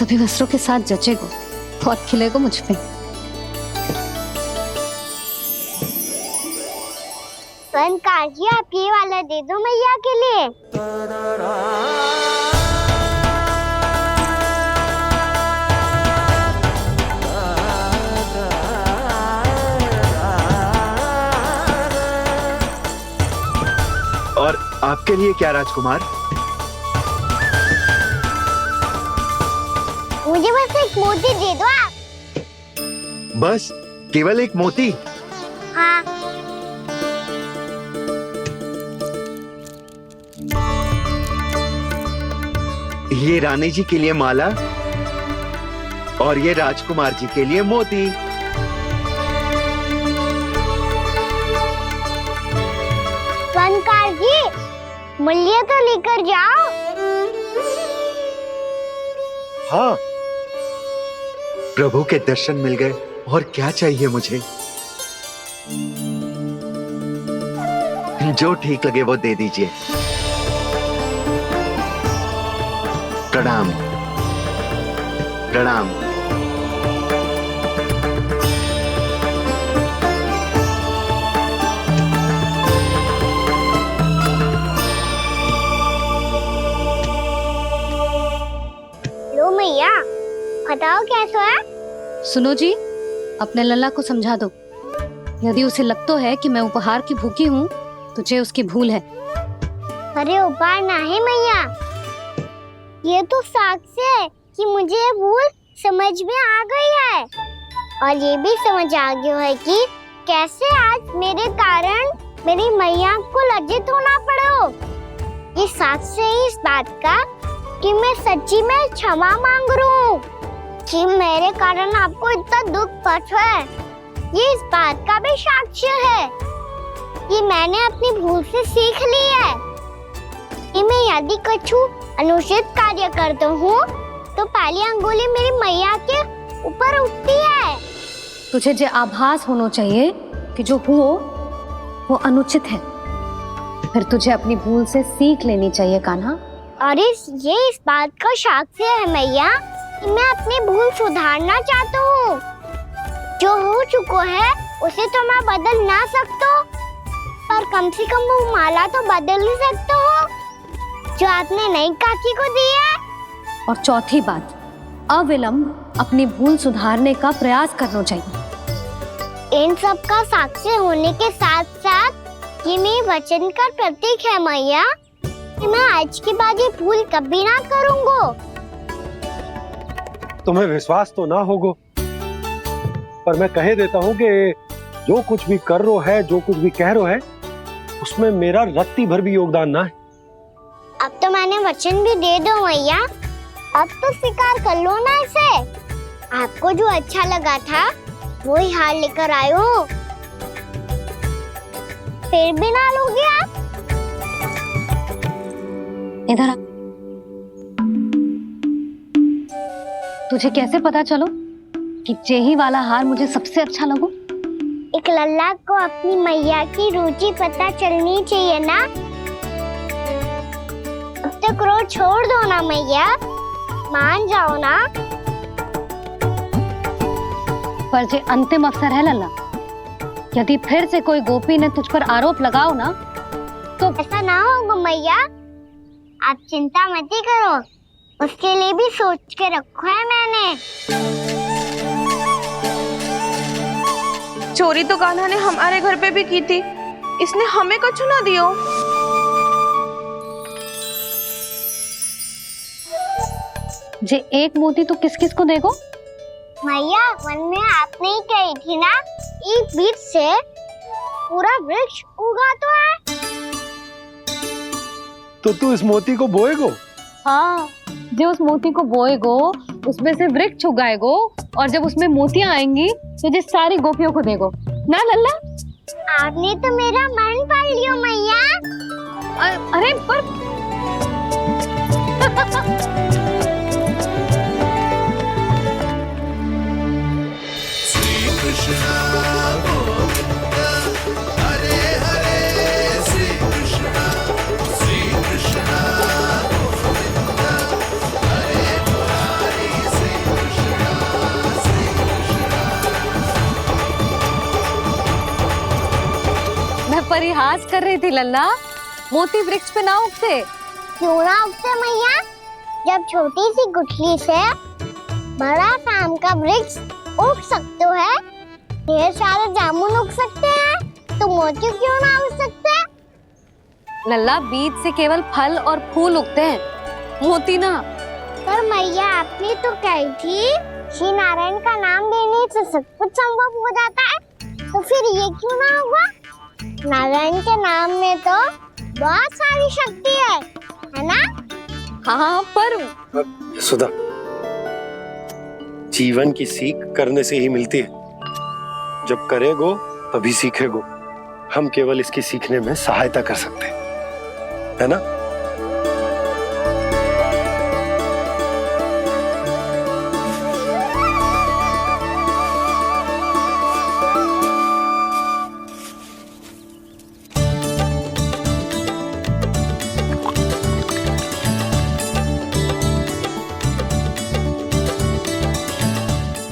सभी वस्त्रों के साथ जचेगा, बहुत खिलेगा मुझ पे। फनकार जी, आप ये वाला दे दो मैया के लिए। और आपके लिए क्या राजकुमार? मुझे बस एक मोती दे दो आप। बस केवल एक मोती? हाँ। ये रानी जी के लिए माला और ये राजकुमार जी के लिए मोती। फनकार जी, मूल्य तो लेकर जाओ। हाँ, प्रभु के दर्शन मिल गए, और क्या चाहिए मुझे? जो ठीक लगे वो दे दीजिए। प्रणाम प्रणाम। लो मैया, बताओ कैसा है? सुनो जी, अपने लल्ला को समझा दो। यदि उसे लगता है कि मैं उपहार की भूखी हूँ, तुझे उसकी भूल है। अरे उपहार ना है मैया, ये तो साक्ष्य है कि मुझे ये भूल समझ में आ गई है, और ये भी समझ आ गया है कि कैसे आज मेरे कारण मेरी मैया को लज्जित होना पड़ो। ये साक्ष्य है इस बात का कि मैं सच्ची में क्षमा मांग रहा हूँ कि मेरे कारण आपको इतना दुख पहुंचा है। ये इस बात का भी साक्ष्य है कि मैंने अपनी भूल से सीख ली है कि मैं यदि कुछ अनुचित कार्य करता हूँ तो पहली अंगुली मेरी मैया के ऊपर उठती है। तुझे जो आभास होना चाहिए कि जो हुआ वो अनुचित है, फिर तुझे अपनी भूल से सीख लेनी चाहिए कान्हा। और ये इस बात का साक्ष्य है मैया कि मैं अपनी भूल सुधारना चाहता हूँ। जो हो चुका है उसे तो मैं बदल ना सकता, पर कम से कम वो माला तो बदल ही सकता हूँ जो आपने नई काकी को दी है। और चौथी बात, अविलंब अपनी भूल सुधारने का प्रयास करना चाहिए। इन सब का साक्षी होने के साथ साथ ये मेरे वचन का प्रतीक है मैया कि मैं आज के बाद ये भूल कभी ना करूँगा। तुम्हें विश्वास तो ना होगा, पर मैं कह देता हूँ कि जो कुछ भी कर रो है, जो कुछ भी कह रो है, उसमें मेरा रत्ती भर भी योगदान ना है। अब तो मैंने वचन भी दे दो मैया, अब तो स्वीकार कर लो ना इसे। आपको जो अच्छा लगा था वो ही हार लेकर आयो, फिर भी ना लोगे आप? इधर आ। तुझे कैसे पता चलो कि जेही वाला हार मुझे सबसे अच्छा लगो? एक लल्ला को अपनी मैया की रुचि पता चलनी चाहिए ना। अब तो क्रोध छोड़ दो ना मैया, मान जाओ ना। पर जे अंतिम अवसर है लल्ला, यदि फिर से कोई गोपी ने तुझ पर आरोप लगाओ ना तो ऐसा ना होगा मैया, आप चिंता मत करो, उसके लिए भी सोच के रखो है मैंने। चोरी तो कान्हा ने हमारे घर पे भी की थी, इसने हमें कछु ना दियो। जे एक मोती तो किस किस को देगो? मैया, मन में आपने ही कही थी ना, एक बीज से पूरा वृक्ष उगा तो है। तो तू इस मोती को बोएगो? हाँ, जो उस मोती को बोएगो उसमें से वृक्ष उगाएगो, और जब उसमें मोतियां आएंगी तो जो सारी गोपियों को देगो ना लल्ला। आपने तो मेरा मन पढ़ लियो मैया। अरे पर परिहास कर रही थी लल्ला। मोती वृक्ष पे ना उगते। क्यों ना उगते मैया? जब छोटी सी गुठली से बड़ा आम का वृक्ष उग सकते है, ढेर सारे जामुन उग सकते हैं, तो मोती क्यों ना उग सकते? लल्ला, बीज से केवल फल और फूल उगते हैं, मोती ना। पर मैया आपने तो कही थी श्री नारायण का नाम लेने से सब कुछ संभव हो जाता है, तो फिर ये क्यों ना हुआ? नारायण के नाम में तो बहुत सारी शक्ति है ना? हाँ, पर सुधा, जीवन की सीख करने से ही मिलती है। जब करेगो तभी सीखेगो। हम केवल इसकी सीखने में सहायता कर सकते हैं, है ना?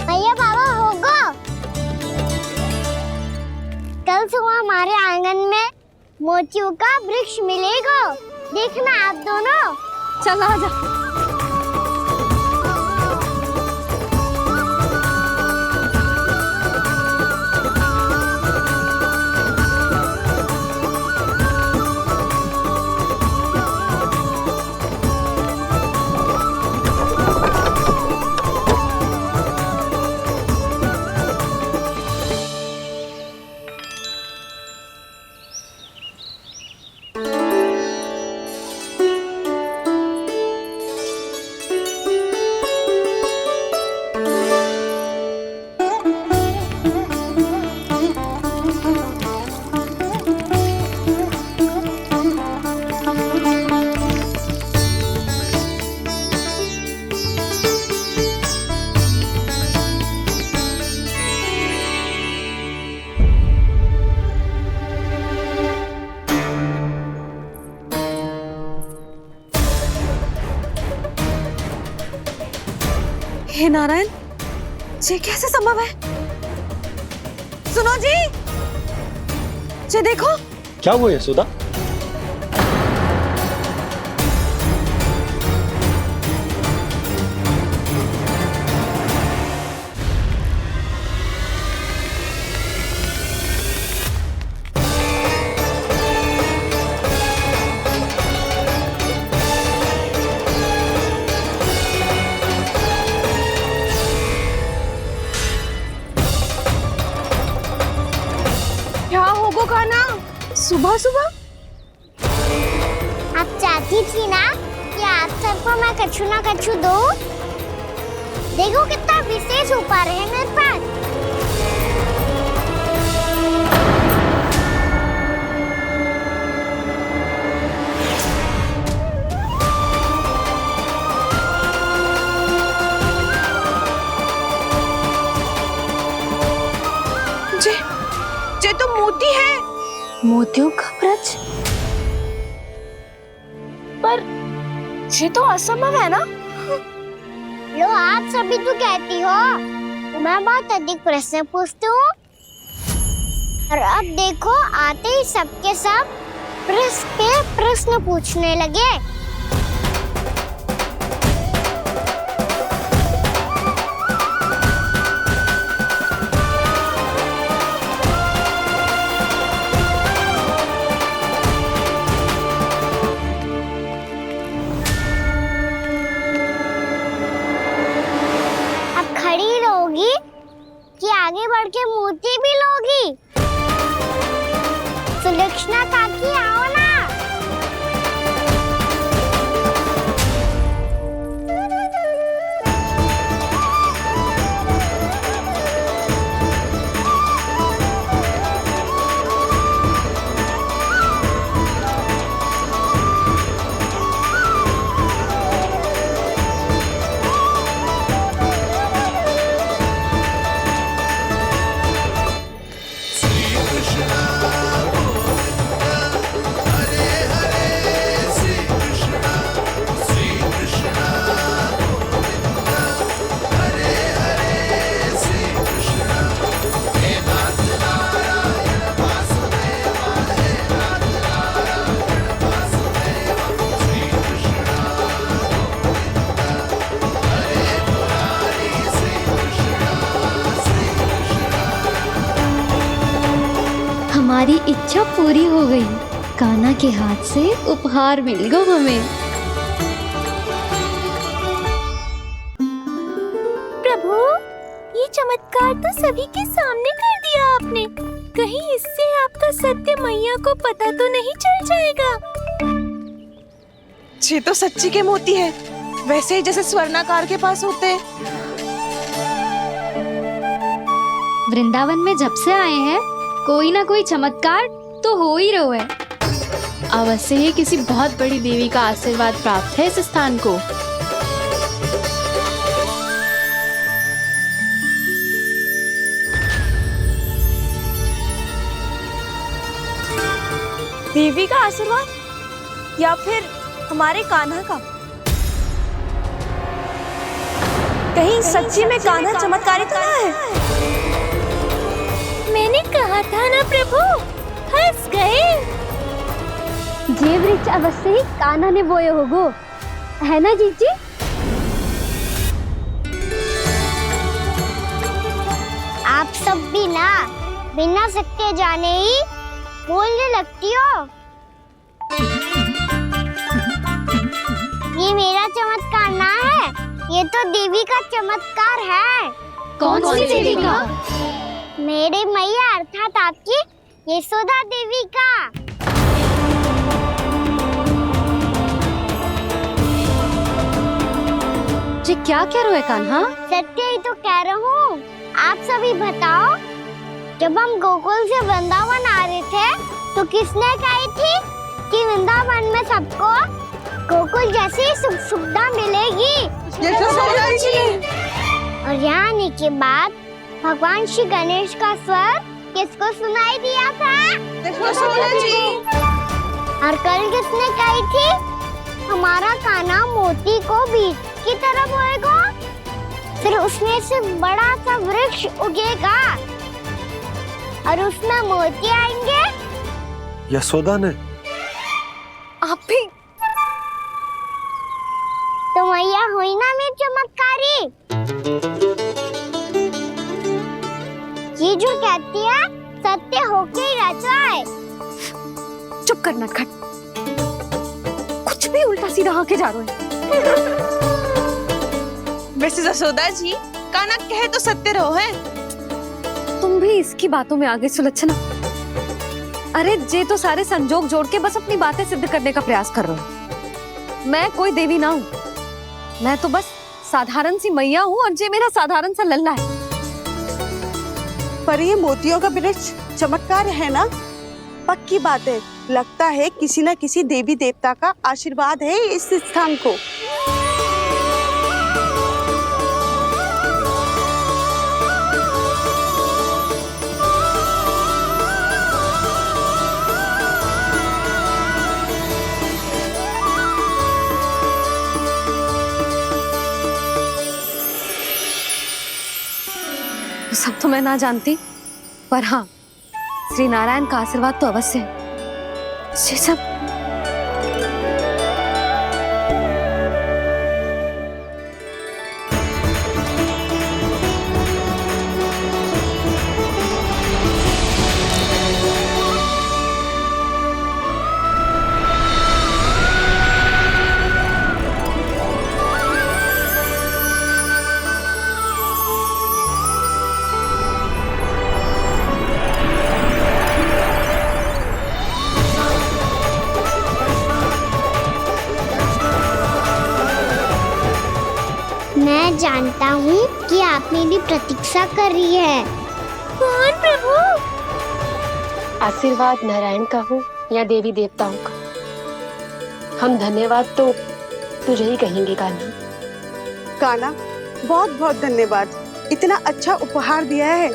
भैया बाबा होगो, कल सुबह हमारे आंगन में मोतियों का वृक्ष मिलेगा। देखना आप दोनों। चल आ जा। हे नारायण, ये कैसे संभव है? सुनो जी, ये देखो। क्या हुआ है सुधा? क्या होगो खाना सुबह सुबह? आप चाहती थी ना कि आप सबको मैं कछु ना कछु दूं? देखो कितना विशेष उपहार है मेरे पास। ये तो मोती है। मोतियों का वृक्ष? पर ये तो असंभव है ना? लो, आप सभी तो कहती हो, मैं बहुत अधिक प्रश्न पूछती हूँ, और अब देखो आते ही सबके सब प्रश्न पे प्रश्न पूछने लगे। खड़ी रहोगी कि आगे बढ़ के मोती भी लोगी? सुलक्षणा काकी आओ ना। हमारी इच्छा पूरी हो गई। कान्हा के हाथ से उपहार मिल गया हमें। प्रभु, ये चमत्कार तो सभी के सामने कर दिया आपने। कहीं इससे आपका सत्य मैया को पता तो नहीं चल जाएगा? ये तो सच्ची के मोती है, वैसे ही जैसे स्वर्णाकार के पास होते हैं। वृंदावन में जब से आए हैं कोई ना कोई चमत्कार तो हो ही रहा है। अवश्य ही किसी बहुत बड़ी देवी का आशीर्वाद प्राप्त है इस स्थान को। देवी का आशीर्वाद या फिर हमारे कान्हा का? कहीं सच्ची में कान्हा चमत्कारी तो ना है? मैंने कहा था ना प्रभु, फंस गए। ये वृक्ष अवश्य ही कान्हा ने बोए होगो, है ना जीजी? आप सब भी ना बिना सत्य जाने ही बोलने लगती हो। ये मेरा चमत्कार ना है, ये तो देवी का चमत्कार है। कौन सी देवी का? मेरे मैया अर्थात आपकी यशोदा देवी का। जी क्या कह रहे हो कान्हा? सत्य ही तो कह रहा हूँ। आप सभी बताओ, जब हम गोकुल से वृंदावन आ रहे थे तो किसने कही थी कि वृंदावन में सबको गोकुल जैसी सुख सुविधा मिलेगी? यशोदा जी। और यहाँ आने के बाद भगवान श्री गणेश का स्वर किसको सुनाई दिया था? यशोदा जी। और कल किसने कही थी हमारा कान्हा मोती को बीज की तरह बोएगा, फिर उसमें से बड़ा सा वृक्ष उगेगा और उसमें मोती आएंगे? यशोदा ने? आप भी तो मैया हुई ना मेरी चमत्कारी। ये जो कहती है सत्य होके ही रहता है। चुप करना खट, कुछ भी उल्टा सीधा होके जा रहे हैं। वैसे यशोदा जी, कान्हा कहे तो सत्य रहो है। तुम भी इसकी बातों में आगे सुलझना। अरे जे तो सारे संजोग जोड़ के बस अपनी बातें सिद्ध करने का प्रयास कर रहे हो। मैं कोई देवी ना हूँ, मैं तो बस साधारण सी मैया हूँ और जे मेरा साधारण सा लल्ला है। पर ये मोतियों का वृक्ष चमत्कार है ना? पक्की बात है, लगता है किसी न किसी देवी देवता का आशीर्वाद है इस स्थान को। सब तो मैं ना जानती, पर हाँ, श्री नारायण का आशीर्वाद तो अवश्य है। ये सब मैं जानता हूँ कि आप मेरी प्रतीक्षा कर रही है। कौन प्रभु? आशीर्वाद नारायण का हो या देवी देवताओं का, हम धन्यवाद तो तुझे ही कहेंगे कान्हा। कान्हा, बहुत बहुत धन्यवाद, इतना अच्छा उपहार दिया है।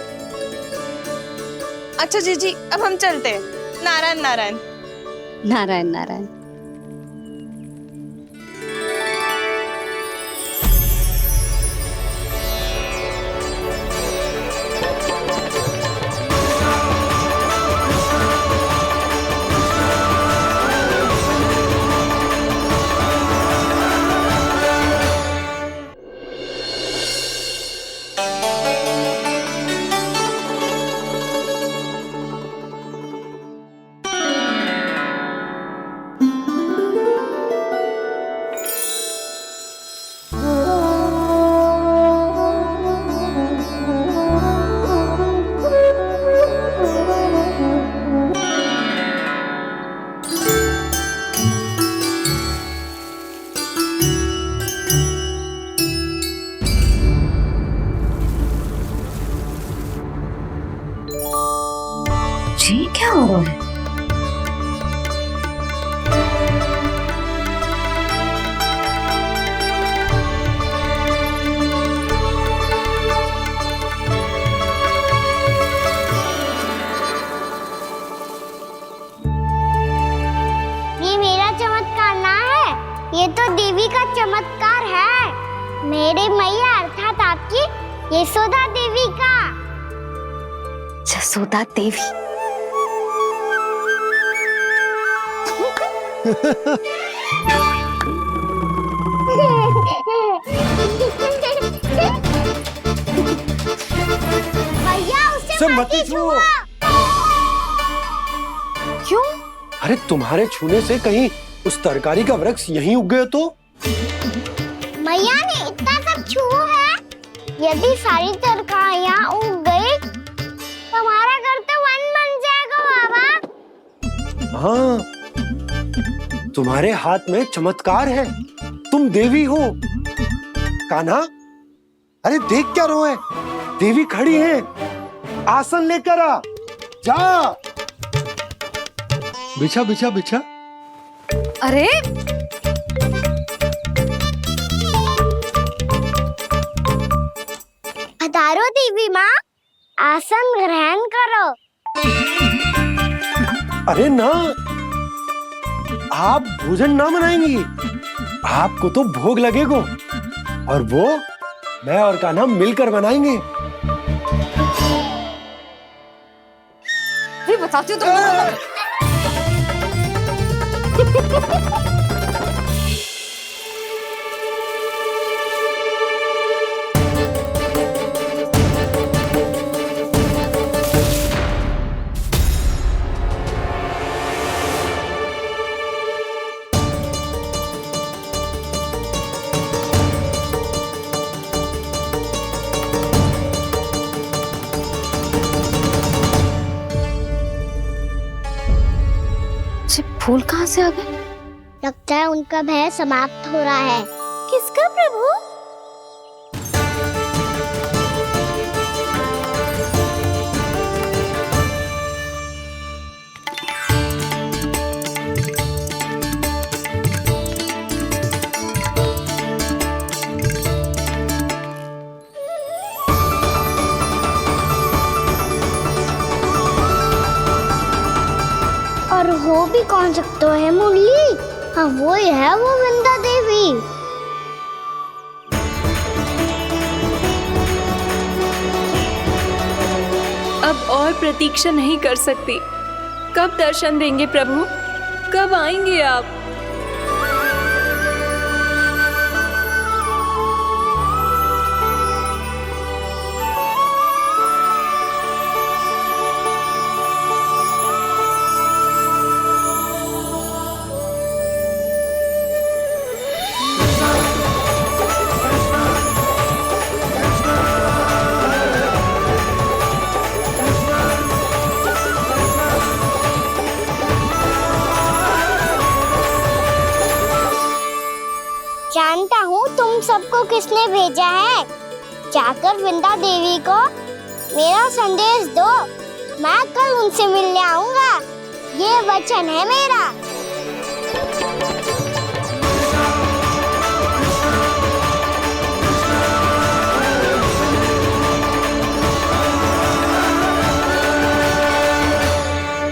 अच्छा जीजी, अब हम चलते हैं। नारायण नारायण। नारायण नारायण। कहाँ गए हैं? ये मेरा चमत्कार ना है, ये तो देवी का चमत्कार है। मेरे मैया अर्थात आपकी यशोदा देवी का। जसोदा देवी। भैया उसे मत छुओ। क्यों? अरे तुम्हारे छूने से कहीं उस तरकारी का वृक्ष यहीं उग गए तो? मैया ने इतना सब छुआ है, यदि सारी तरकारियां उग गई तो हमारा घर तो वन बन जाएगा बाबा। हाँ, तुम्हारे हाथ में चमत्कार है, तुम देवी हो। कान्हा, अरे देख क्या रोए, देवी खड़ी है, आसन लेकर आ, जा। बिछा बिछा बिछा। अरे पधारो देवी माँ, आसन ग्रहण करो। अरे ना, आप भोजन ना बनाएंगी, आपको तो भोग लगेगा और वो मैं और कान्हा मिलकर बनाएंगे। भी बताती हूँ तुमको। फूल कहाँ से आ गए? लगता है उनका भय समाप्त हो रहा है। किसका प्रभु? और हो भी कौन सकता है मुरली? हाँ वो ही है, वो वृंदा देवी। अब और प्रतीक्षा नहीं कर सकती। कब दर्शन देंगे प्रभु? कब आएंगे आप? जानता हूँ तुम सबको किसने भेजा है। जाकर वृंदा देवी को मेरा संदेश दो, मैं कल उनसे मिलने आऊंगा, ये वचन है मेरा।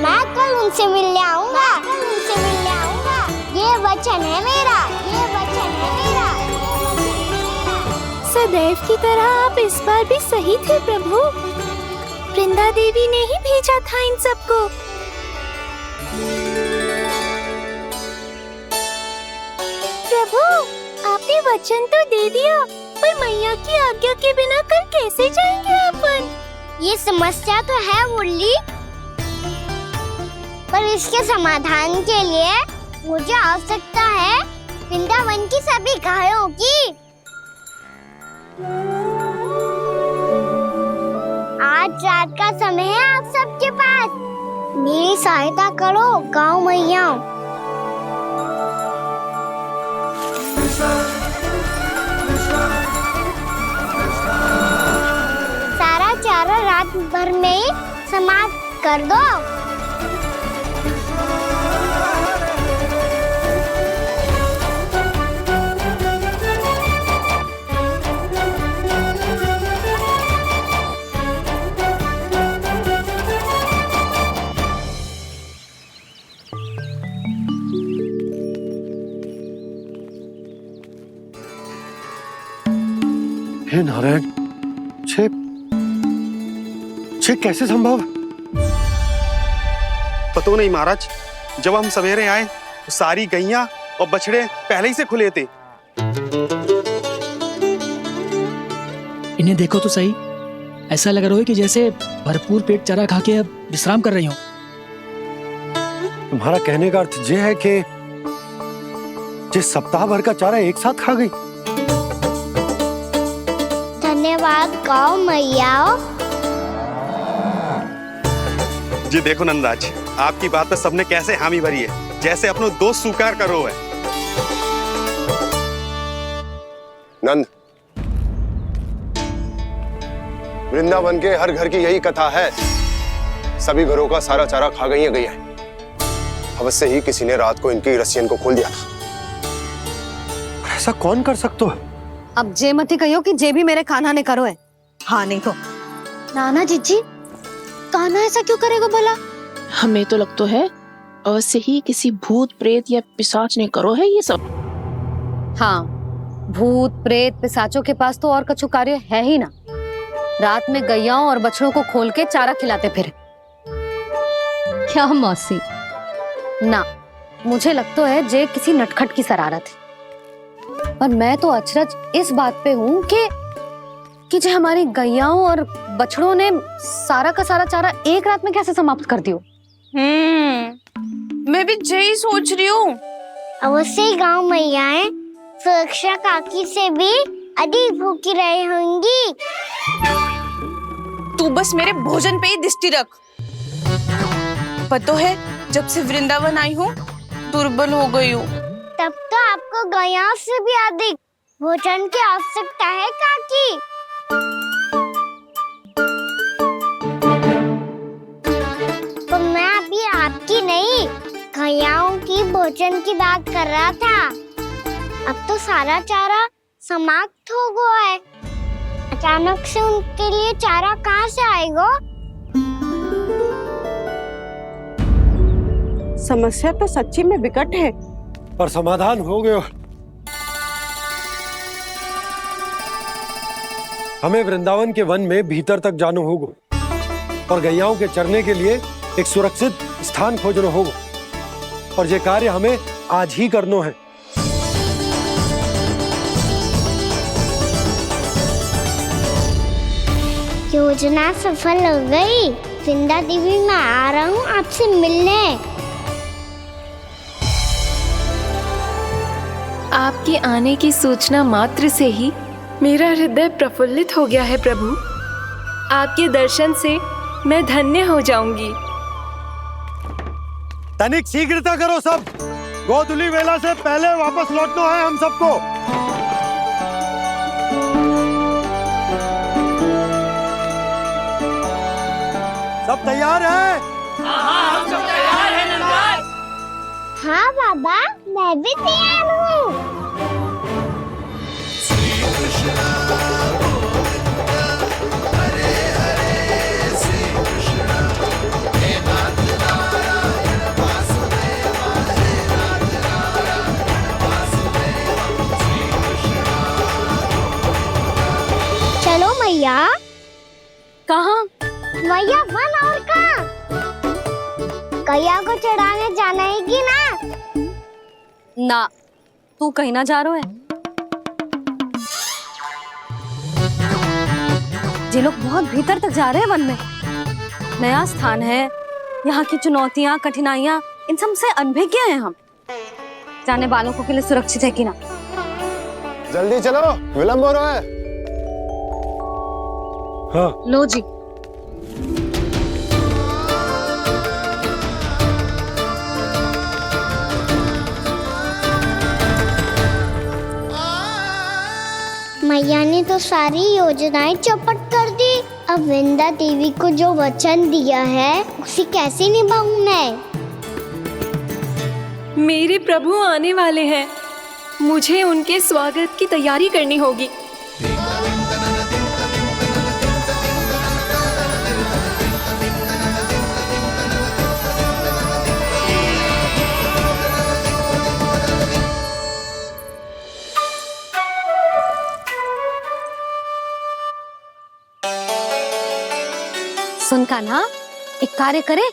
मैं कल उनसे मिलने आऊंगा, ये वचन है मेरा, ये वचन है मेरा। सदैव की तरह आप इस बार भी सही थे प्रभु। वृंदा देवी ने ही भेजा था इन सबको। प्रभु, आपने वचन तो दे दिया, पर मैया की आज्ञा के बिना कल कैसे जाएंगे अपन? ये समस्या तो है मुरली, पर इसके समाधान के लिए मुझे आवश्यकता है वृंदावन की सभी गायों की। आज रात का समय है आप सबके पास, मेरी सहायता करो गाँव मैया। सारा चारा रात भर में ही समाप्त कर दो। हे नारायण, छे कैसे संभव? पता नहीं महाराज, जब हम सवेरे आए तो सारी गैया और बछड़े पहले ही से खुले थे। इन्हें देखो तो सही, ऐसा लग रहा है कि जैसे भरपूर पेट चारा खा के अब विश्राम कर रही हो। तुम्हारा कहने का अर्थ यह है कि जिस सप्ताह भर का चारा एक साथ खा गई। धन्यवाद गौ मैया। जी देखो नंदराज, आपकी बात पे सबने कैसे हामी भरी है, जैसे अपनो दोस्त स्वीकार करो है। नंद, वृंदावन के हर घर की यही कथा है, सभी घरों का सारा चारा खा गई है गैया। अवश्य ही किसी ने रात को इनकी रस्सियन को खोल दिया था। ऐसा कौन कर सकता है? अब जे मती कहियो कि जे भी मेरे कान्हा ने करो है। हाँ नहीं तो नाना जीजी, कान्हा ऐसा क्यों करेगा भला? हमें तो लगता है अवश्य ही किसी भूत प्रेत या पिशाच ने करो है ये सब। हाँ, भूत प्रेत पिशाचों के पास तो और कछु कार्य है ही ना। रात में गैयाओं और बछड़ों को खोल के चारा खिलाते फिर। क्या मौसी? ना, मुझे लगता है जे किसी नटखट की शरारत है। पर मैं तो अचरज इस बात पे हूँ कि जो हमारी गैयाओं और बछड़ों ने सारा का सारा चारा एक रात में कैसे समाप्त कर दियो। मैं भी यही सोच रही हूँ। अवश्य गांव मैयाएं सुरक्षा काकी से भी अधिक भूखी रही होंगी। तू बस मेरे भोजन पे ही दृष्टि रख। पता है, जब से वृंदावन आई हूँ दुर्बल हो गई हूँ। तब तो आपको गैया से भी अधिक भोजन की आवश्यकता है काकी। तो मैं अभी आपकी नहीं, गैयाओं की भोजन की बात कर रहा था। अब तो सारा चारा समाप्त हो गया है। अचानक से उनके लिए चारा कहाँ से आएगा? समस्या तो सच्ची में विकट है, पर समाधान हो गया। हमें वृंदावन के वन में भीतर तक जाना होगा और गैयाओं के चरने के लिए एक सुरक्षित स्थान खोजना होगा, और ये कार्य हमें आज ही करना है। योजना सफल हो गई। वृंदा देवी, मैं आ रहा हूँ आपसे मिलने। आपके आने की सूचना मात्र से ही मेरा हृदय प्रफुल्लित हो गया है प्रभु। आपके दर्शन से मैं धन्य हो जाऊंगी। तनिक शीघ्रता करो सब, गोधुली वेला से पहले वापस लौटना है हम सबको। सब तैयार है? हाँ, हम सब तैयार हैं नंदराज। हाँ बाबा, मैं भी तैयार हूँ। चलो मैया। कहाँ? मैया वन और कहाँ? गैया को चढ़ाने जाना है कि ना? ना, तू कहीं ना जा रहा है। ये लोग बहुत भीतर तक जा रहे हैं वन में। नया स्थान है, यहाँ की चुनौतियाँ, कठिनाइयाँ, इन सब से अनभिज्ञ हैं हम। जाने वालों को के लिए सुरक्षित है कि ना? जल्दी चलो, विलंब हो रहा है। हाँ। लो जी। मैया ने तो सारी योजनाएं चौपट कर दी। अब वृंदा देवी को जो वचन दिया है उसे कैसे निभाऊं मैं? मेरे प्रभु आने वाले हैं, मुझे उनके स्वागत की तैयारी करनी होगी। सुन कान्हा, एक कार्य करे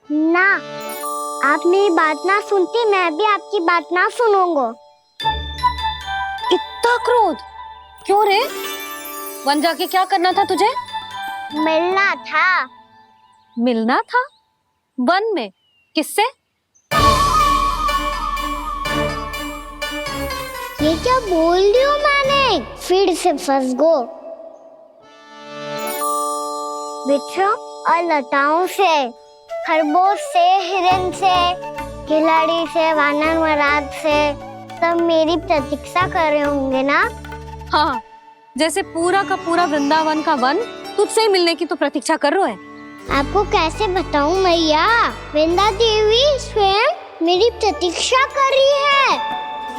ना, आप मेरी बात ना सुनती, मैं भी आपकी बात ना सुनूंगा। इतना क्रोध क्यों रे? वन जाके क्या करना था तुझे? मिलना था। मिलना था? वन में? किससे? ये क्या बोल रही हूँ मैंने? फिर से फंस गो। वृक्षों और लताओं से, खरगोश से, हिरन से, खिलाड़ी से, वानर महाराज से, सब मेरी प्रतीक्षा कर रहे होंगे ना? हाँ, जैसे पूरा का पूरा वृंदावन का वन तुझसे ही मिलने की तो प्रतीक्षा कर रहा है। आपको कैसे बताऊं मैया, वृंदा देवी स्वयं मेरी प्रतीक्षा कर रही है।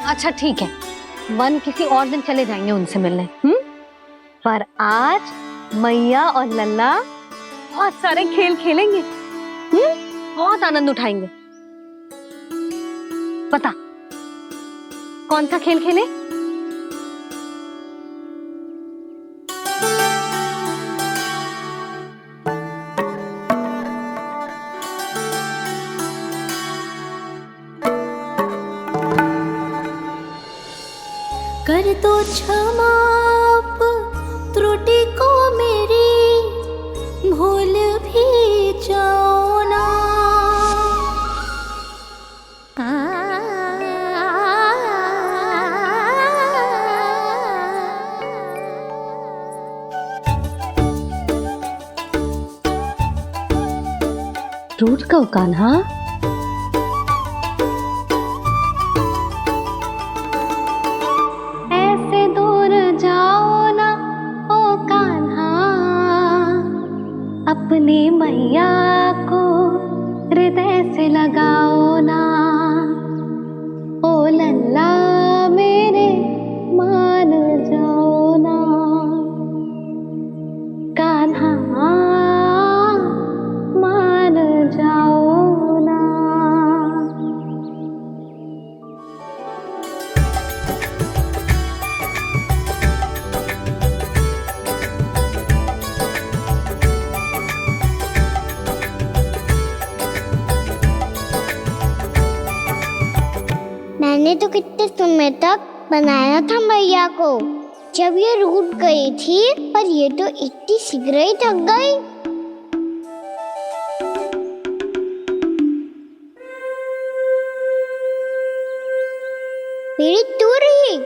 अच्छा ठीक है, वन किसी और दिन चले जाएंगे उनसे मिलने, पर आज मैया और लल्ला बहुत सारे खेल खेलेंगे, बहुत आनंद उठाएंगे। बता कौन सा खेल खेले? कर दो क्षमा त्रुटि को मेरी, भूल भी जाओ ना। टूट कब कान्हा? ऐसे दूर जाओ ना ओ कान्हा, अपनी मैया को हृदय से लगाओ ना। ओ लल्ला मेरे मान जाओ ना, कान्हा मान जाओ ना। मैंने तो कितने समय तक बनाया था मैया को, जब ये रूठ गई थी, पर ये तो इतनी शीघ्र ही थक गई। मेरी दूर ही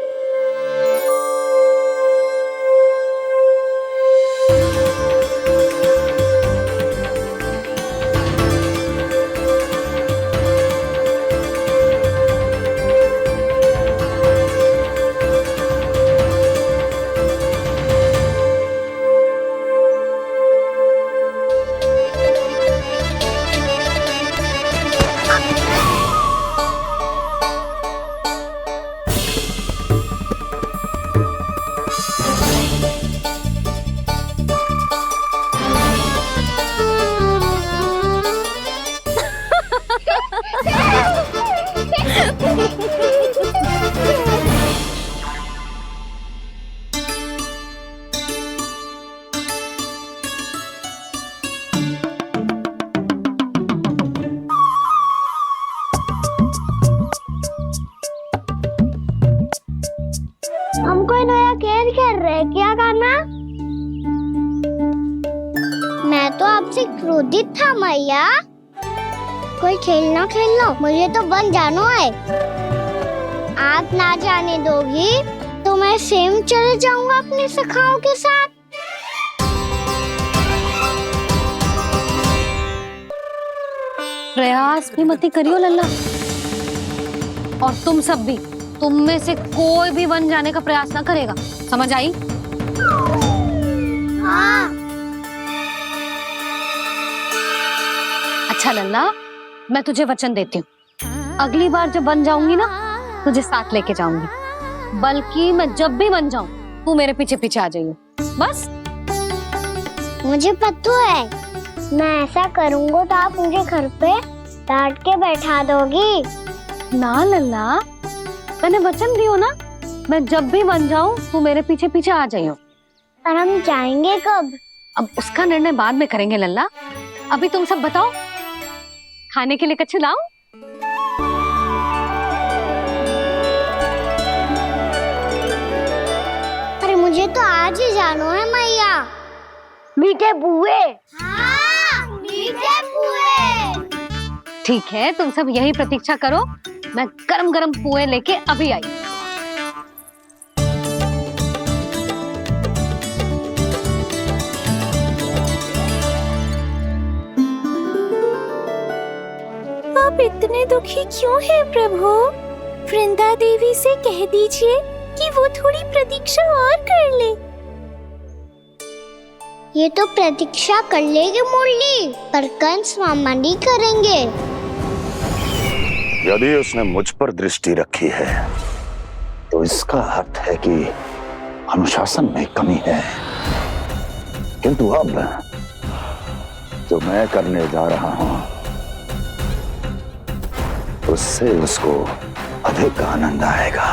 हम कोई नया खेल खेल रहे हैं क्या करना? मैं तो आपसे क्रोधित था मैया। कोई खेलना खेलना, मुझे तो वन जाना है। आप ना जाने दोगी तो मैं स्वयं चले जाऊंगा अपने सखाओं के साथ। प्रयास भी मत करियो लल्ला, और तुम सब भी, तुम में से कोई भी वन जाने का प्रयास ना करेगा, समझ आई? हाँ। अच्छा लल्ला, मैं तुझे वचन देती हूँ, अगली बार जब वन जाऊंगी ना, तुझे साथ लेके जाऊंगी। बल्कि मैं जब भी वन जाऊं, तू मेरे पीछे पीछे आ जाइयो, बस। मुझे पता है, मैं ऐसा करूंगा तो आप मुझे घर पे डांट के बैठा दोगी। ना लल्ला, मैंने वचन दियो ना, मैं जब भी वन जाऊं तू मेरे पीछे पीछे आ जाइयो। पर हम जाएंगे कब? अब उसका निर्णय बाद में करेंगे लल्ला। अभी तुम सब बताओ, खाने के लिए कुछ लाऊं? अरे मुझे तो आज ही जाना है मैया। मीठे बुए। हाँ, मीठे बुए। ठीक है, तुम सब यही प्रतीक्षा करो, मैं गरम गरम पुए लेके अभी आई। आप इतने दुखी क्यों हैं प्रभु? वृंदा देवी से कह दीजिए कि वो थोड़ी प्रतीक्षा और कर ले। ये तो प्रतीक्षा कर लेंगे मुरली, पर कंस मामा नहीं करेंगे। यदि उसने मुझ पर दृष्टि रखी है तो इसका अर्थ है कि अनुशासन में कमी है। किंतु अब जो मैं करने जा रहा हूं उससे उसको अधिक आनंद आएगा।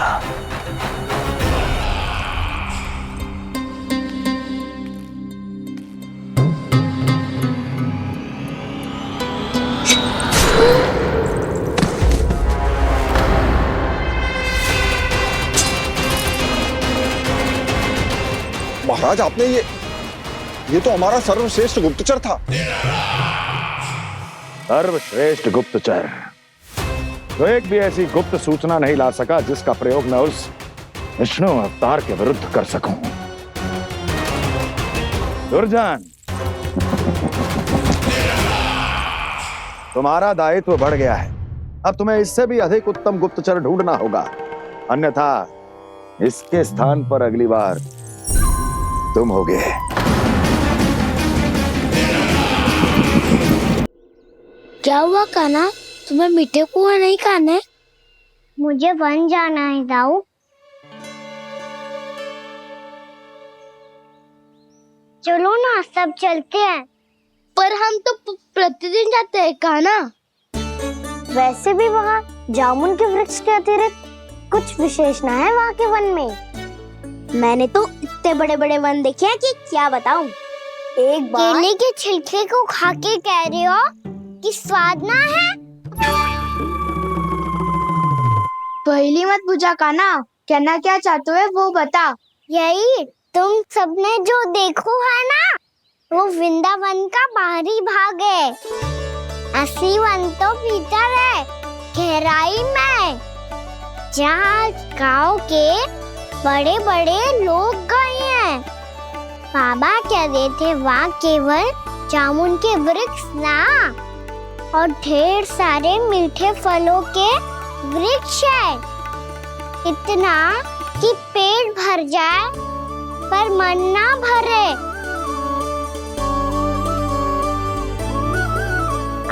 महाराज, आपने ये तो हमारा सर्वश्रेष्ठ गुप्तचर था। सर्वश्रेष्ठ गुप्तचर तो एक भी ऐसी गुप्त सूचना नहीं ला सका जिसका प्रयोग मैं उस विष्णु अवतार के विरुद्ध कर सकूं। दुर्जन, तुम्हारा दायित्व बढ़ गया है। अब तुम्हें इससे भी अधिक उत्तम गुप्तचर ढूंढना होगा, अन्यथा इसके स्थान पर अगली बार तुम होगे। क्या हुआ कान्हा, तुम्हें मीठे पुआ नहीं खाने? मुझे वन जाना है दाऊ। चलो ना, सब चलते हैं। पर हम तो प्रतिदिन जाते हैं कान्हा। वैसे भी वहाँ जामुन के वृक्ष के अतिरिक्त कुछ विशेष ना है वहाँ के वन में। मैंने तो इतने बड़े बड़े वन देखे हैं कि क्या बताऊं। एक बार केले के छिलके को खा के कह रहे हो कि स्वाद ना है? पहली मत बुझा कान्हा, कहना क्या चाहते हो वो बता। यही तुम सबने जो देखो है ना, वो वृंदावन का बाहरी भाग है। असली वन तो भीतर है, गहराई में, जहाँ गाँव के बड़े बड़े लोग गए हैं। बाबा कह रहे थे वहाँ केवल जामुन के वृक्ष ना, और ढेर सारे मीठे फलों के वृक्ष है। इतना कि पेट भर जाए पर मन ना भरे।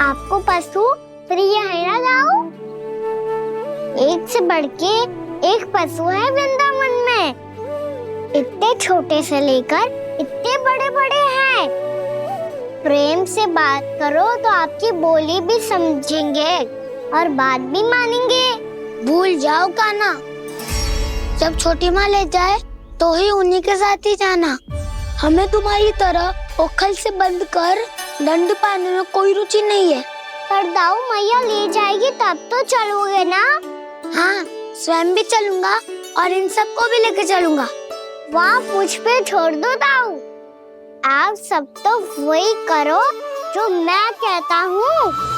आपको पशु प्रिय है ना दाऊ? एक से बढ़ के एक पशु है वृंदावन में। इतने छोटे से लेकर इतने बड़े बड़े हैं। प्रेम से बात करो तो आपकी बोली भी समझेंगे और बात भी मानेंगे। भूल जाओ कान्हा, जब छोटी माँ ले जाए तो ही उन्हीं के साथ ही जाना। हमें तुम्हारी तरह ओखल से बंद कर दंड पाने में कोई रुचि नहीं है। पर दाऊ मैया ले जाएगी तब तो चलोगे ना? हाँ, स्वयं भी चलूंगा और इन सबको भी लेके चलूंगा। वहाँ मुझ पे छोड़ दो दाऊ। आप सब तो वही करो जो मैं कहता हूँ।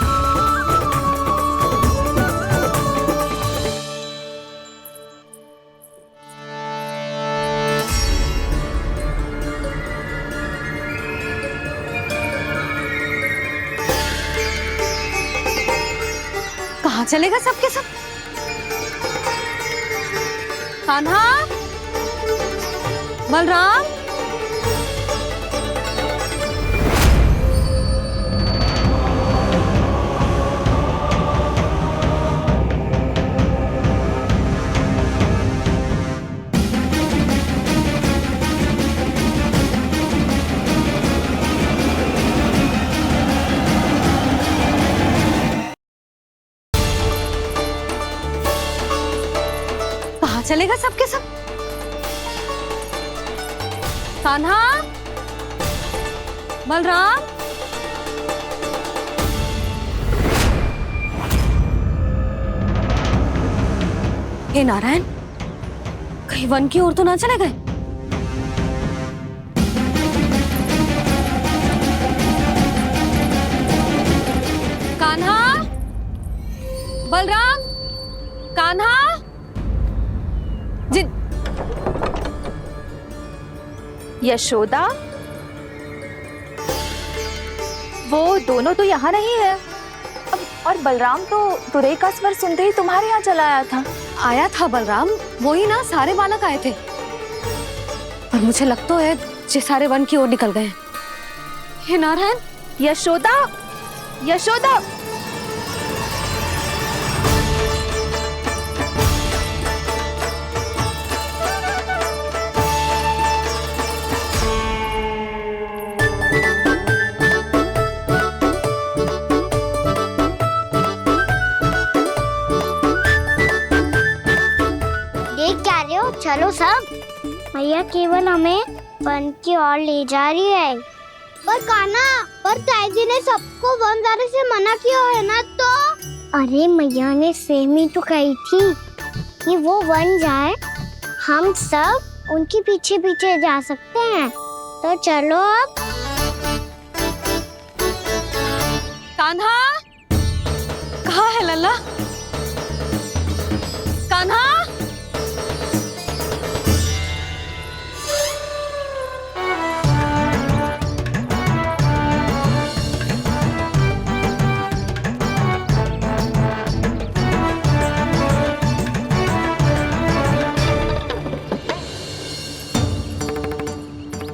कहाँ चलेगा सबके सब? कान्हा, बलराम, कहाँ चलेगा सबके सब? कान्हा, बलराम, हे नारायण, कहीं वन की ओर तो ना चले गए? कान्हा, बलराम, कान्हा, जिन यशोदा, वो दोनों तो यहाँ नहीं है। और बलराम तो तुरई का स्वर सुनते ही तुम्हारे यहाँ चला आया था। आया था बलराम, वही ना सारे बालक आए थे। पर मुझे लगता है ये सारे वन की ओर निकल गए। हे नारायण, यशोदा, यशोदा, चलो सब, मैया केवल हमें वन की ओर ले जा रही है। पर कान्हा, पर ताईजी ने सबको वन जाने से मना किया है ना। तो अरे मैया ने सेम ही तो कही थी कि वो वन जाए, हम सब उनके पीछे पीछे जा सकते हैं। तो चलो अब। कान्हा, कहाँ है लल्ला? कान्हा,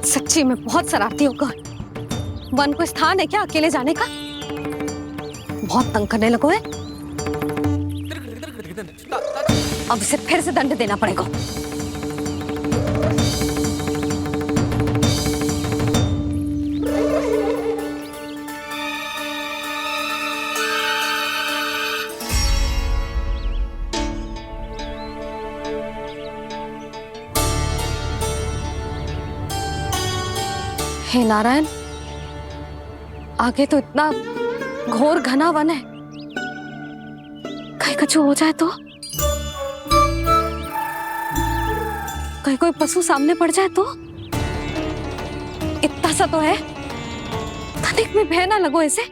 सच्ची में बहुत शरारती होगा। वन को स्थान है क्या अकेले जाने का? बहुत तंग करने लगो है। अब इसे फिर से दंड देना पड़ेगा। हे नारायण, आगे तो इतना घोर घना वन है, कहीं कुछ हो जाए तो? कहीं कोई पशु सामने पड़ जाए तो? इतना सा तो है, तनिक में भय ना लगो इसे।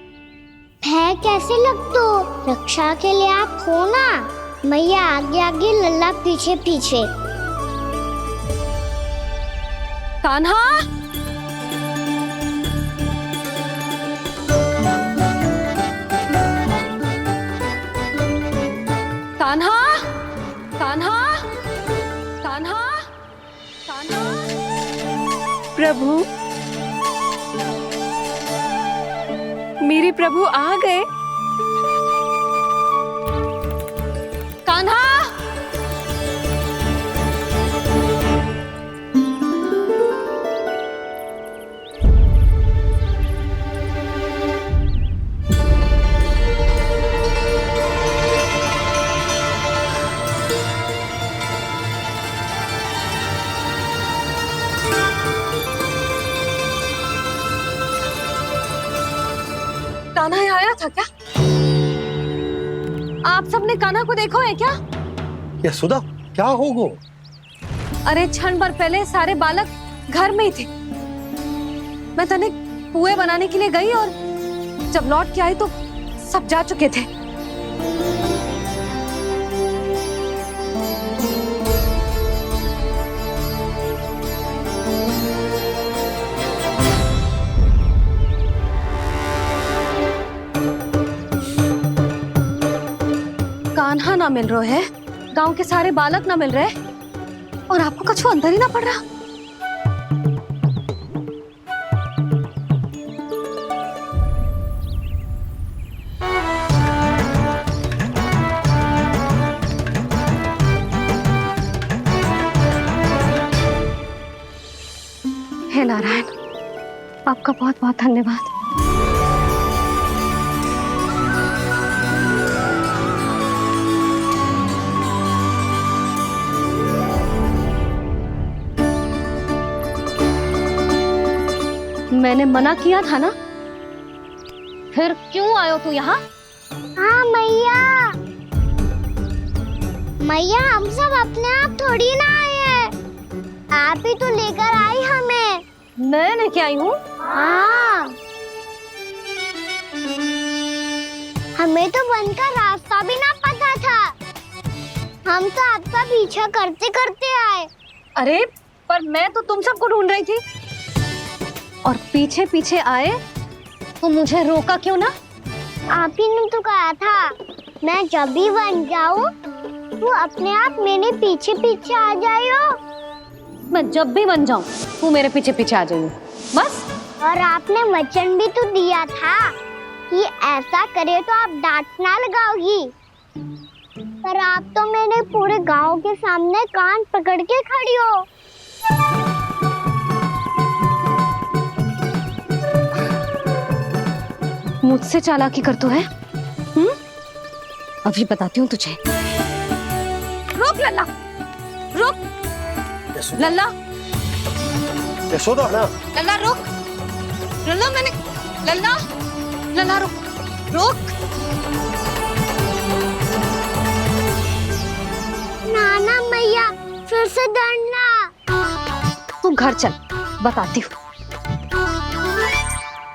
भय कैसे लग तो? रक्षा के लिए आप हो ना। मैया आगे आगे, लल्ला पीछे पीछे। कान्हा, कान्हा, कान्हा, कान्हा, कान्हा। प्रभु, मेरे प्रभु आ गए। कान्हा, कान्हा यहाँ आया था क्या? आप सबने कान्हा को देखो है क्या? यशोदा, क्या हो गो? अरे क्षण भर पहले सारे बालक घर में ही थे। मैं तनिक पुए बनाने के लिए गई और जब लौट के आई तो सब जा चुके थे। कान्हा ना मिल रहा है, गांव के सारे बालक ना मिल रहे, और आपको कुछ अंदर ही ना पड़ रहा। हे नारायण, आपका बहुत बहुत धन्यवाद। मैंने मना किया था ना, फिर क्यों आयो तू यहाँ? हाँ मैया, मैया हम सब अपने आप थोड़ी ना आए हैं, आप ही तो लेकर आई हमें। मैं लेके आई हूँ? हाँ, हमें तो वन का रास्ता भी ना पता था, हम तो आपका पीछा करते करते आए। अरे पर मैं तो तुम सबको ढूंढ रही थी, और पीछे पीछे आए तो मुझे रोका क्यों ना? आप ही ने तो कहा था मैं जब भी बन जाऊं तू अपने आप मेरे पीछे पीछे आ जाइयो। मैं जब भी बन जाऊं तू मेरे पीछे पीछे आ जाइयो, बस। और आपने वचन भी तो दिया था कि ऐसा करे तो आप डांट ना लगाओगी, पर आप तो मेरे पूरे गांव के सामने कान पकड़ के खड़ी हो। मुझसे चालाकी कर तो है? अभी बताती हूँ तुझे। रुक लल्ला, रुक लल्ला, यशोदा ना, लल्ला रुक, लल्ला मैंने, लल्ला, लल्ला रुक, रुक। नाना मैया फिर से डरना। तू घर चल, बताती हूँ।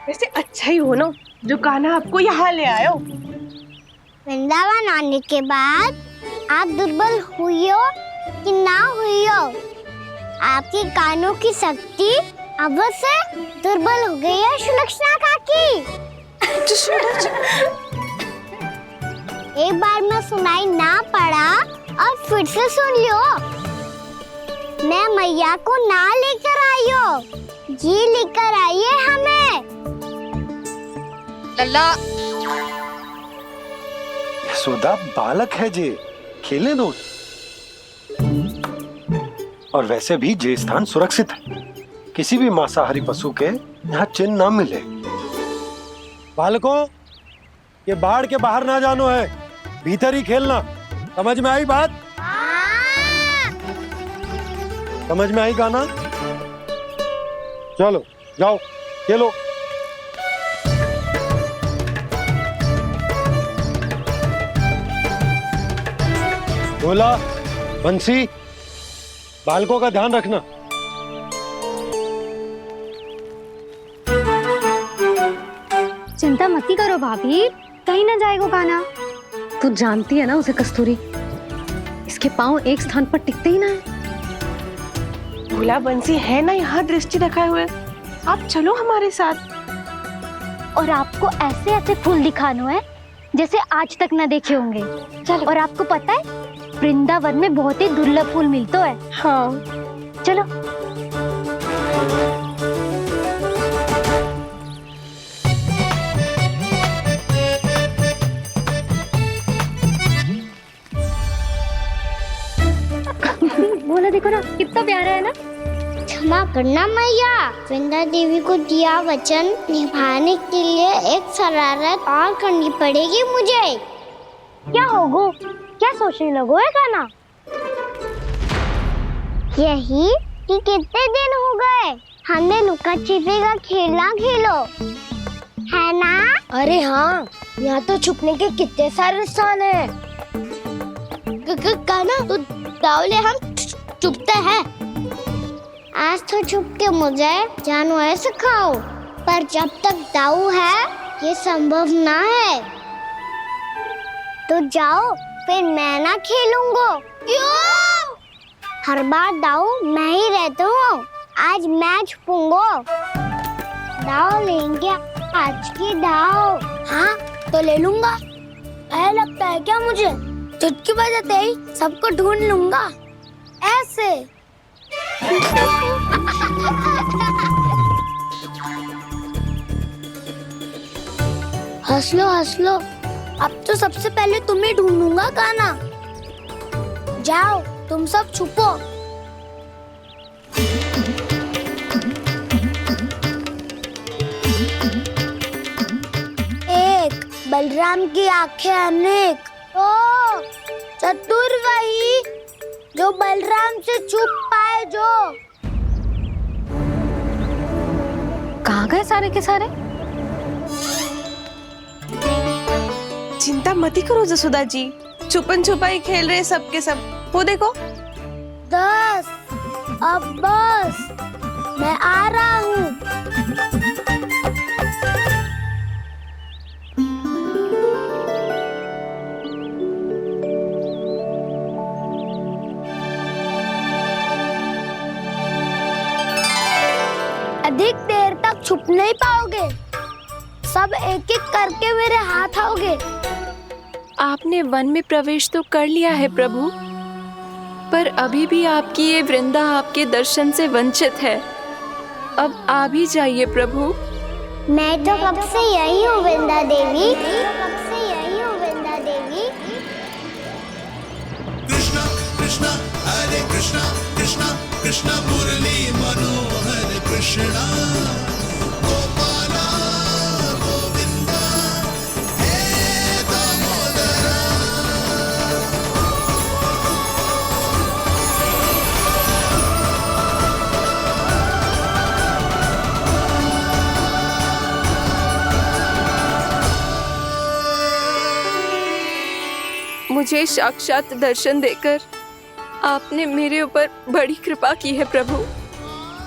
वैसे अच्छा ही हो ना जो कान्हा आपको यहाँ ले आयो। वृंदावन आने के बाद आप दुर्बल हुई हो कि ना हुई हो, आपके कानों की शक्ति अब से दुर्बल हो गई है सुलक्षणा काकी। एक बार में सुनाई ना पड़ा और फिर से सुन लियो। मैं मैया को ना लेकर आई हो, जी लेकर आई है हमें। लल्ला, यशोदा बालक है जे, खेलने दो। और वैसे भी जे स्थान सुरक्षित है, किसी भी मांसाहारी पशु के यहाँ चिन्ह ना मिले। बालकों, ये बाढ़ के बाहर ना जानो है, भीतर ही खेलना। समझ में आई बात? समझ में आई गाना? चलो जाओ खेलो। बोला बंसी, बालकों का ध्यान रखना। चिंता मत करो भाभी, कहीं ना जाएगा कान्हा। तू जानती है ना उसे कस्तूरी, इसके पांव एक स्थान पर टिकते ही ना है। भोला बंसी है ना यहाँ दृष्टि रखाए हुए, आप चलो हमारे साथ। और आपको ऐसे ऐसे फूल दिखाना है जैसे आज तक ना देखे होंगे। चलो। और आपको पता है वृंदावन में बहुत ही दुर्लभ फूल मिलते हैं। हाँ चलो। बोला देखो ना कितना प्यारा है ना। क्षमा करना मैया, वृंदा देवी को दिया वचन निभाने के लिए एक शरारत और करनी पड़ेगी मुझे। क्या होगो, क्या सोचने लगो है कान्हा? यही कि कितने दिन हो गए हमने लुका छिपी का खेलना खेलो, है ना? अरे हाँ, यहाँ तो छुपने के कितने सारे स्थान है। कान्हा तो दावले हम छुपते हैं। आज तो छुप के मुझे जानवर सिखाओ, पर जब तक दाऊ है ये संभव ना है। तो जाओ, फिर मैं ना खेलूंगा। क्यों? हर बार दाऊ मैं ही रहता हूँ, आज मैं छुपूंगा। दाऊ लेंगे आज की दाऊ। हाँ तो ले लूंगा। ऐसा लगता है क्या मुझे? चुटकी बजाते ही सबको ढूंढ लूंगा ऐसे। हंस लो, अब तो सबसे पहले तुम्हें ढूंढूंगा कान्हा। जाओ तुम सब छुपो। एक बलराम की आंखें अनेक। ओ चतुर वही जो बलराम से छुप पाए। जो कहाँ गए सारे के सारे? चिंता मत करो जसोदा जी, छुपन छुपाई खेल रहे सबके सब। वो देखो। 10 अब बस, मैं आ रहा हूँ। अधिक देर तक छुप नहीं पाओगे, सब एक एक करके मेरे हाथ आओगे। आपने वन में प्रवेश तो कर लिया है प्रभु, पर अभी भी आपकी ये वृंदा आपके दर्शन से वंचित है। अब आ भी जाइए प्रभु। मैं तो कब से यही हूँ वृंदा देवी, कब से यही हूँ वृंदा देवी। कृष्णा कृष्णा हरे कृष्णा कृष्णा कृष्णा मुरली मनोहर कृष्णा गोपाला गोविंदा हे दामोदरा। मुझे साक्षात दर्शन देकर आपने मेरे ऊपर बड़ी कृपा की है प्रभु।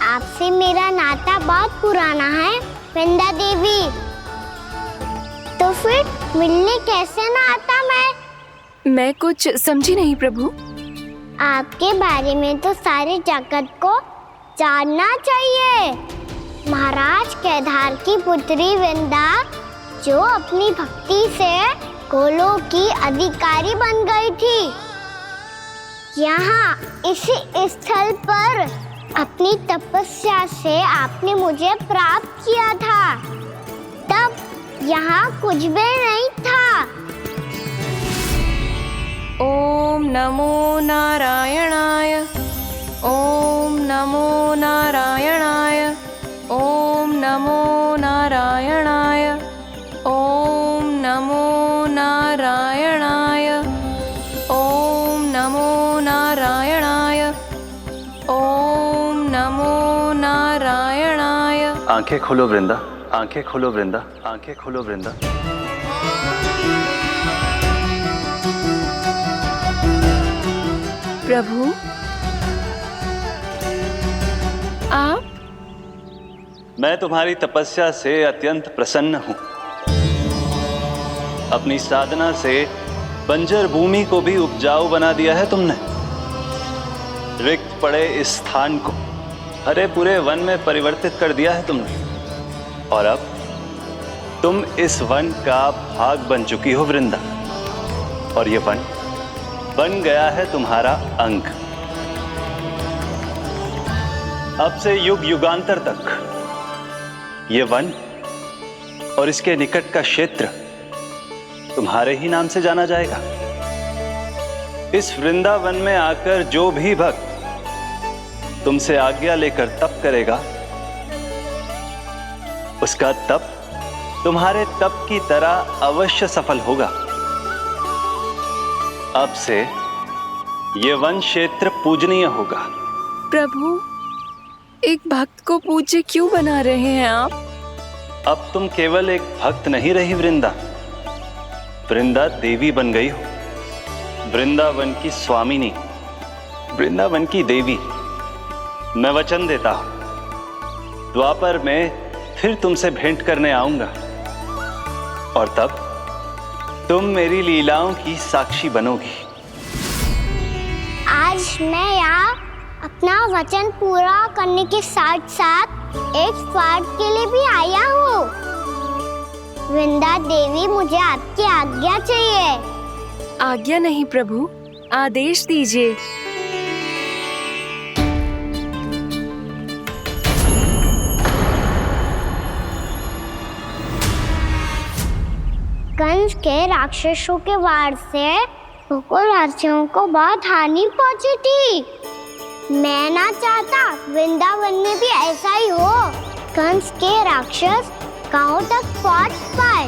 आपसे मेरा नाता बहुत पुराना है वृंदा देवी, तो फिर मिलने कैसे ना आता मैं कुछ समझी नहीं प्रभु। आपके बारे में तो सारे जगत को जानना चाहिए। महाराज केदार की पुत्री वृंदा, जो अपनी भक्ति से गोलोक की अधिकारी बन गई थी, यहाँ इसी स्थल पर अपनी तपस्या से आपने मुझे प्राप्त किया था। तब यहाँ कुछ भी नहीं था। ओम नमो नारायणाय, ओम नमो नारायणाय, ओम नमो नारायणाय, ओम नमो नारायणाय, ओम नमो नारायणाय, ओम नमो नारायणाय। आंखें खोलो वृंदा, आंखें खोलो वृंदा, आंखें खोलो वृंदा। प्रभु आप? मैं तुम्हारी तपस्या से अत्यंत प्रसन्न हूं। अपनी साधना से बंजर भूमि को भी उपजाऊ बना दिया है तुमने। रिक्त पड़े इस स्थान को हरे पूरे वन में परिवर्तित कर दिया है तुमने, और अब तुम इस वन का भाग बन चुकी हो वृंदा, और ये वन बन गया है तुम्हारा अंग। अब से युग युगांतर तक ये वन और इसके निकट का क्षेत्र तुम्हारे ही नाम से जाना जाएगा। इस वृंदावन में आकर जो भी भक्त तुमसे आज्ञा लेकर तप करेगा, उसका तप तुम्हारे तप की तरह अवश्य सफल होगा। अब से ये वन क्षेत्र पूजनीय होगा। प्रभु, एक भक्त को पूज्य क्यों बना रहे हैं आप? अब तुम केवल एक भक्त नहीं रही वृंदा, वृंदा देवी बन गई हो। वृंदावन की स्वामिनी, वृंदावन की देवी। मैं वचन देता हूं, द्वापर में फिर तुमसे भेंट करने आऊंगा, और तब तुम मेरी लीलाओं की साक्षी बनोगी। आज मैं यहाँ अपना वचन पूरा करने के साथ साथ एक स्वार्थ के लिए भी आया हूँ। वृंदा देवी, मुझे आपकी आज्ञा चाहिए। आज्ञा नहीं प्रभु, आदेश दीजिए। कंस के राक्षसों के वार से गोकुलवासियों को बहुत हानि पहुंची थी। मैं ना चाहता वृंदावन में भी ऐसा ही हो। कंस के राक्षस गांव तक पहुंच पाए,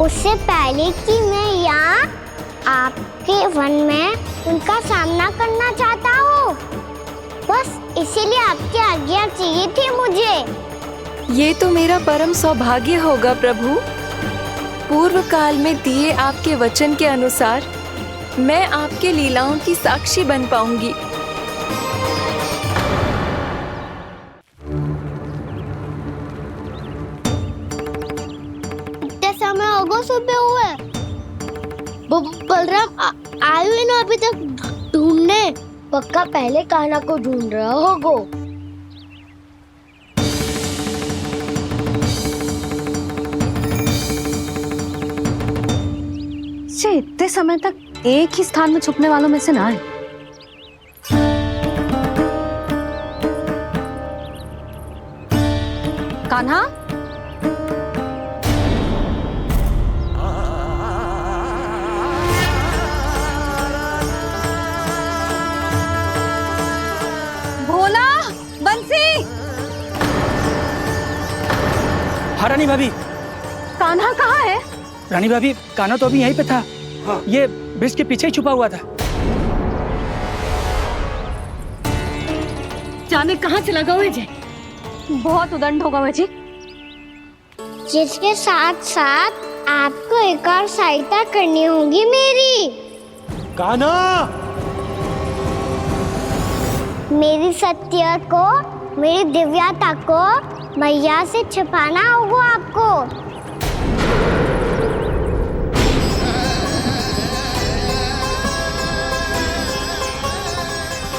उससे पहले कि मैं यहाँ आपके वन में उनका सामना करना चाहता हूँ। बस इसीलिए आपकी आज्ञा चाहिए थी मुझे। ये तो मेरा परम सौभाग्य होगा प्रभु। पूर्व काल में दिए आपके वचन के अनुसार मैं आपके लीलाओं की साक्षी बन पाऊंगी। इतने समय होगा सुबह हुए। बलराम आयु ही ना अभी तक ढूंढने। पक्का पहले कान्हा को ढूंढ रहा होगा। इतने समय तक एक ही स्थान में छुपने वालों में से ना है। कान्हा, भोला, बंसी। हाँ रानी भाभी। कान्हा कहाँ है? रानी भाभी, कान्हा तो अभी यहीं पे था। हाँ। ये ब्रिज के पीछे ही छुपा हुआ था। जाने कहाँ चला गया है? बहुत उदंड होगा वजी। जिसके साथ साथ आपको एक और सहायता करनी होगी मेरी। कान्हा, मेरी सत्य को, मेरी दिव्यता को मैया से छिपाना होगा आपको।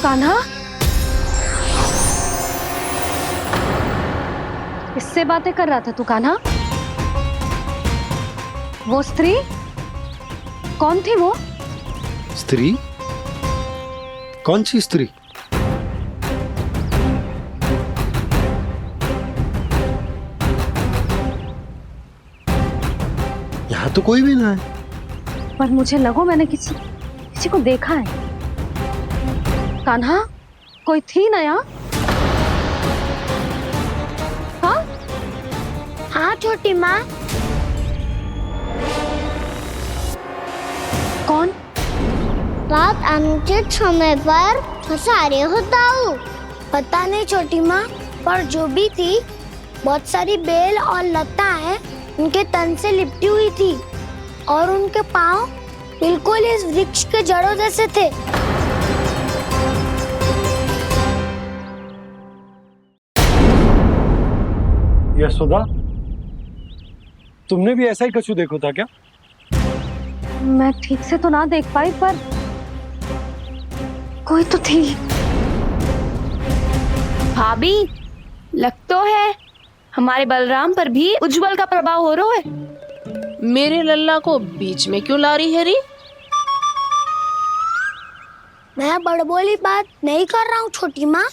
कान्हा, किससे बातें कर रहा था तू कान्हा? वो स्त्री कौन थी? वो स्त्री? कौन सी स्त्री? यहाँ तो कोई भी ना है। पर मुझे लगो मैंने किसी को देखा है। कान्हा, कोई थी ना यहाँ? हाँ? हाँ छोटी माँ। कौन? रात अनुचित समय पर फंसारे होता हूँ। पता नहीं छोटी माँ, पर जो भी थी बहुत सारी बेल और लता है उनके तन से लिपटी हुई थी और उनके पाँव बिल्कुल इस वृक्ष के जड़ों जैसे थे। यशोदा, तुमने भी ऐसा ही कछु देखो था क्या? मैं ठीक से तो ना देख पाई, पर कोई तो थी। भाभी, लग तो है हमारे बलराम पर भी उज्जवल का प्रभाव हो रहा है। मेरे लल्ला को बीच में क्यों ला रही है री? मैं बड़बोली बात नहीं कर रहा हूँ छोटी माँ।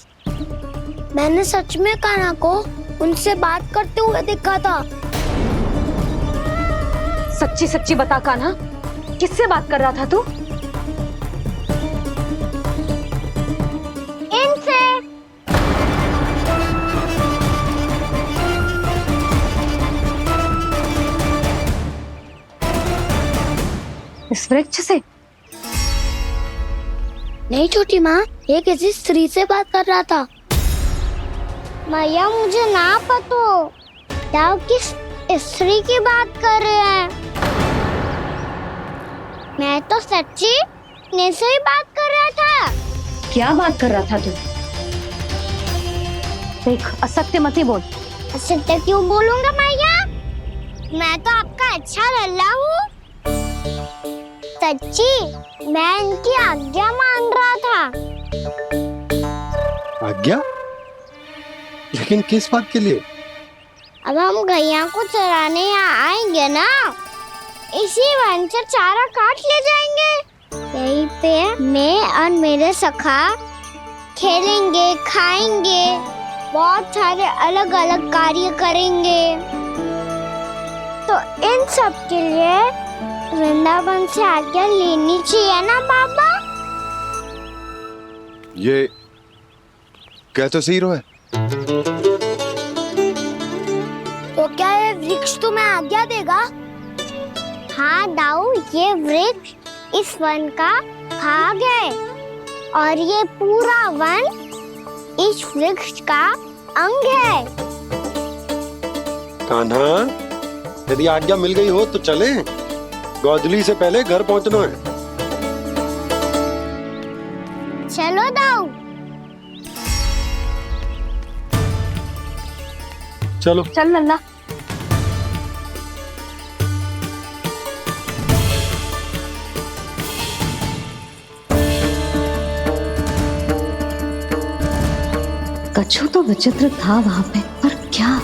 मैंने सच में कान्हा को उनसे बात करते हुए देखा था। सच्ची सच्ची बता कान्हा, किससे बात कर रहा था तू? इनसे। इस वृक्ष से? नहीं छोटी माँ, ये किसी स्त्री से बात कर रहा था। मैया मुझे ना पता क्या किस स्त्री की बात कर रहे हैं। मैं तो सच्ची ने से ही बात कर रहा था। क्या बात कर रहा था तू? देख, असत्य मत ही बोल। असत्य क्यों बोलूंगा मैया? मैं तो आपका अच्छा लल्ला हूँ। सच्ची मैं इनकी आज्ञा मान रहा था। आज्ञा? लेकिन किस बात के लिए? अब हम गैया को चराने यहाँ आएंगे ना, इसी वन से चारा काट ले जाएंगे। यहीं पे मैं और मेरे सखा खेलेंगे, खाएंगे, बहुत सारे अलग अलग कार्य करेंगे। तो इन सब के लिए वृंदावन से आज्ञा लेनी चाहिए ना बाबा? ये क्या तो सही रो है। तो क्या ये वृक्ष तुम्हें आज्ञा देगा? हाँ दाऊ, ये वृक्ष इस वन का भाग है और ये पूरा वन इस वृक्ष का अंग है। कान्हा, यदि आज्ञा मिल गई हो तो चले। गोधूली से पहले घर पहुंचना है। चलो दाऊ। चलो चल लल्ला। कछु तो विचित्र था वहां पे, पर क्या?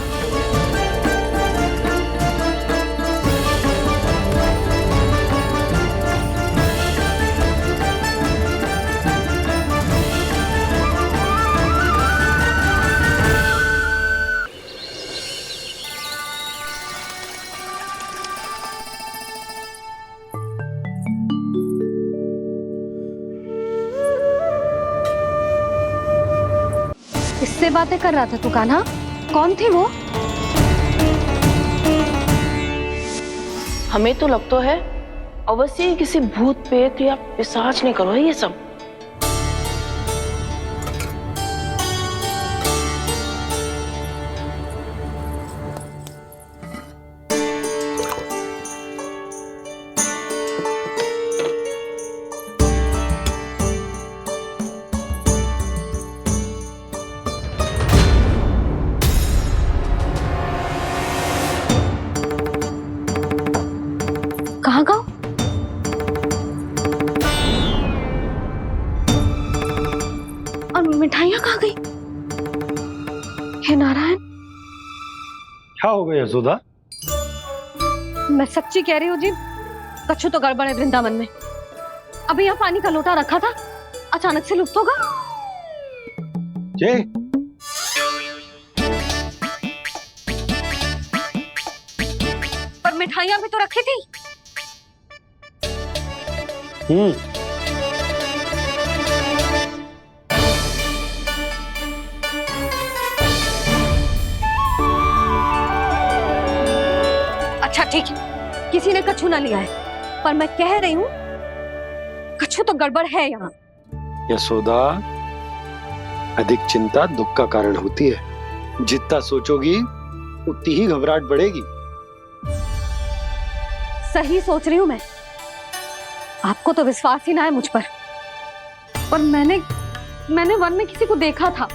किससे बातें कर रहा था तू कान्हा? कौन थे वो? हमें तो लगता है अवश्य ही किसी भूत प्रेत या पिशाच ने करो ये सब। कहाँ गाँव? और मिठाइयाँ कहाँ गई? हे नारायण, क्या हो गया यशोदा? मैं सच्ची कह रही हूँ जी, कछु तो गड़बड़ है वृंदावन में। अभी यहाँ पानी का लोटा रखा था, अचानक से लुप्त होगा। जय, पर मिठाइयाँ भी तो रखी थी। अच्छा ठीक है, किसी ने कछु ना लिया है, पर मैं कह रही हूँ कछु तो गड़बड़ है यहाँ। यशोदा, अधिक चिंता दुख का कारण होती है। जितना सोचोगी उतनी ही घबराहट बढ़ेगी। सही सोच रही हूँ मैं। आपको तो विश्वास ही ना है मुझ पर मैंने वन में किसी को देखा था।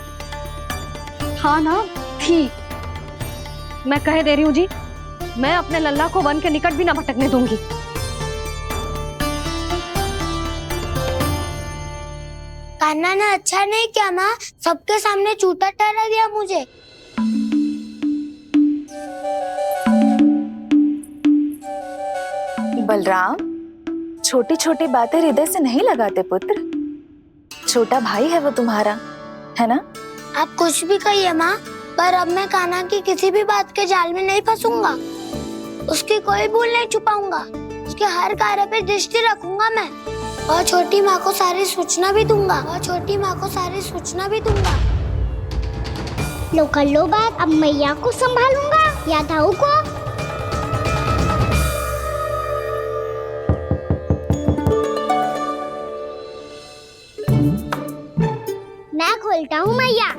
हाँ ना, थी। मैं कह दे रही हूँ जी, मैं अपने लल्ला को वन के निकट भी ना भटकने दूंगी। कान्हा ने अच्छा नहीं किया माँ, सबके सामने झूठा ठहरा दिया मुझे। बलराम, छोटी छोटी बातें हृदय से नहीं लगाते पुत्र। छोटा भाई है वो तुम्हारा, है ना? आप कुछ भी कहिए माँ, पर अब मैं कान्हा की किसी भी बात के जाल में नहीं फंसूंगा। उसकी कोई भूल नहीं छुपाऊंगा। उसके हर कार्य पे दृष्टि रखूंगा मैं, और छोटी माँ को सारी सूचना भी दूंगा। लो कर लो बात, अब मैया को संभालूंगा या दाऊ को। मैं खोलता हूँ मैया।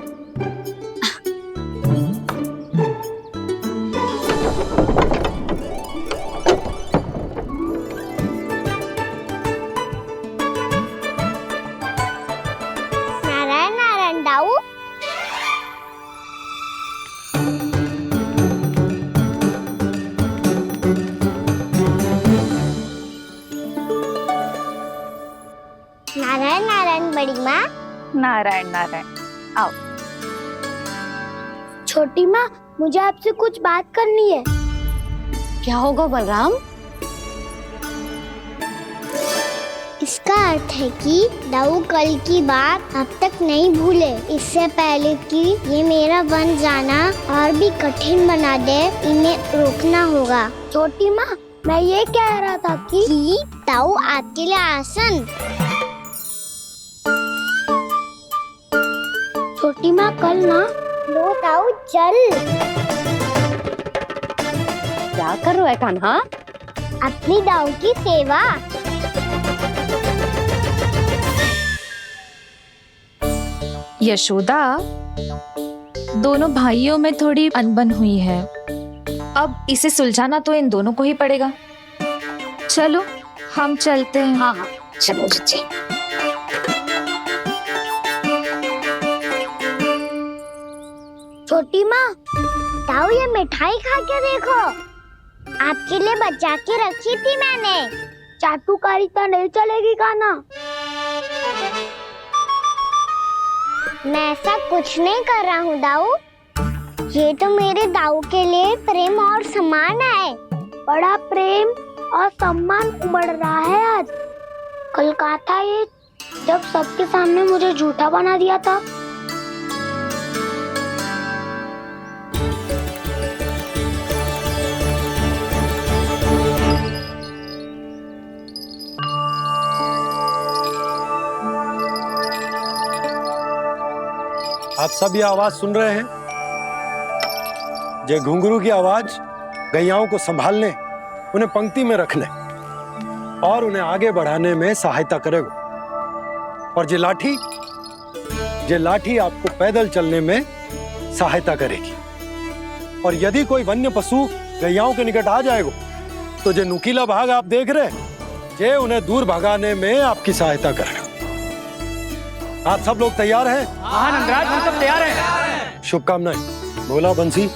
नारायण नारायण दाऊ। नारायण नारायण बड़ी माँ। नारायण नारायण, आओ। छोटी माँ, मुझे आपसे कुछ बात करनी है। क्या होगा बलराम? इसका अर्थ है कि दाऊ कल की बात अब तक नहीं भूले। इससे पहले कि ये मेरा वन जाना और भी कठिन बना दे, इन्हें रोकना होगा। छोटी माँ, मैं ये कह रहा था कि दाऊ आपके लिए आसन। छोटी माँ, कल ना लो दाऊ चल। क्या कर रहा है कान्हा? अपनी दाऊ की सेवा। यशोदा, दोनों भाइयों में थोड़ी अनबन हुई है। अब इसे सुलझाना तो इन दोनों को ही पड़ेगा। चलो हम चलते हैं। हाँ हाँ चलो चचे। छोटी माँ, ताऊ ये मिठाई खा के देखो, आपके लिए बचा के रखी थी मैंने। चाटुकारिता नहीं चलेगी कान्हा। मैं ऐसा कुछ नहीं कर रहा हूँ दाऊ, ये तो मेरे दाऊ के लिए प्रेम और सम्मान है। बड़ा प्रेम और सम्मान उमड़ रहा है आज। कल कहा था ये जब सबके सामने मुझे झूठा बना दिया था। आप सब ये आवाज सुन रहे हैं? ये घुंघरू की आवाज गैयाओं को संभालने, उन्हें पंक्ति में रखने और उन्हें आगे बढ़ाने में सहायता करेगा। और ये लाठी आपको पैदल चलने में सहायता करेगी। और यदि कोई वन्य पशु गैयाओं के निकट आ जाएगा तो जो नुकीला भाग आप देख रहे हैं, ये उन्हें दूर भगाने में आपकी सहायता करेगा। आप सब लोग तैयार हैं? हाँ नंदराज, हम सब तैयार हैं। शुभकामनाएं। बोला बंसी।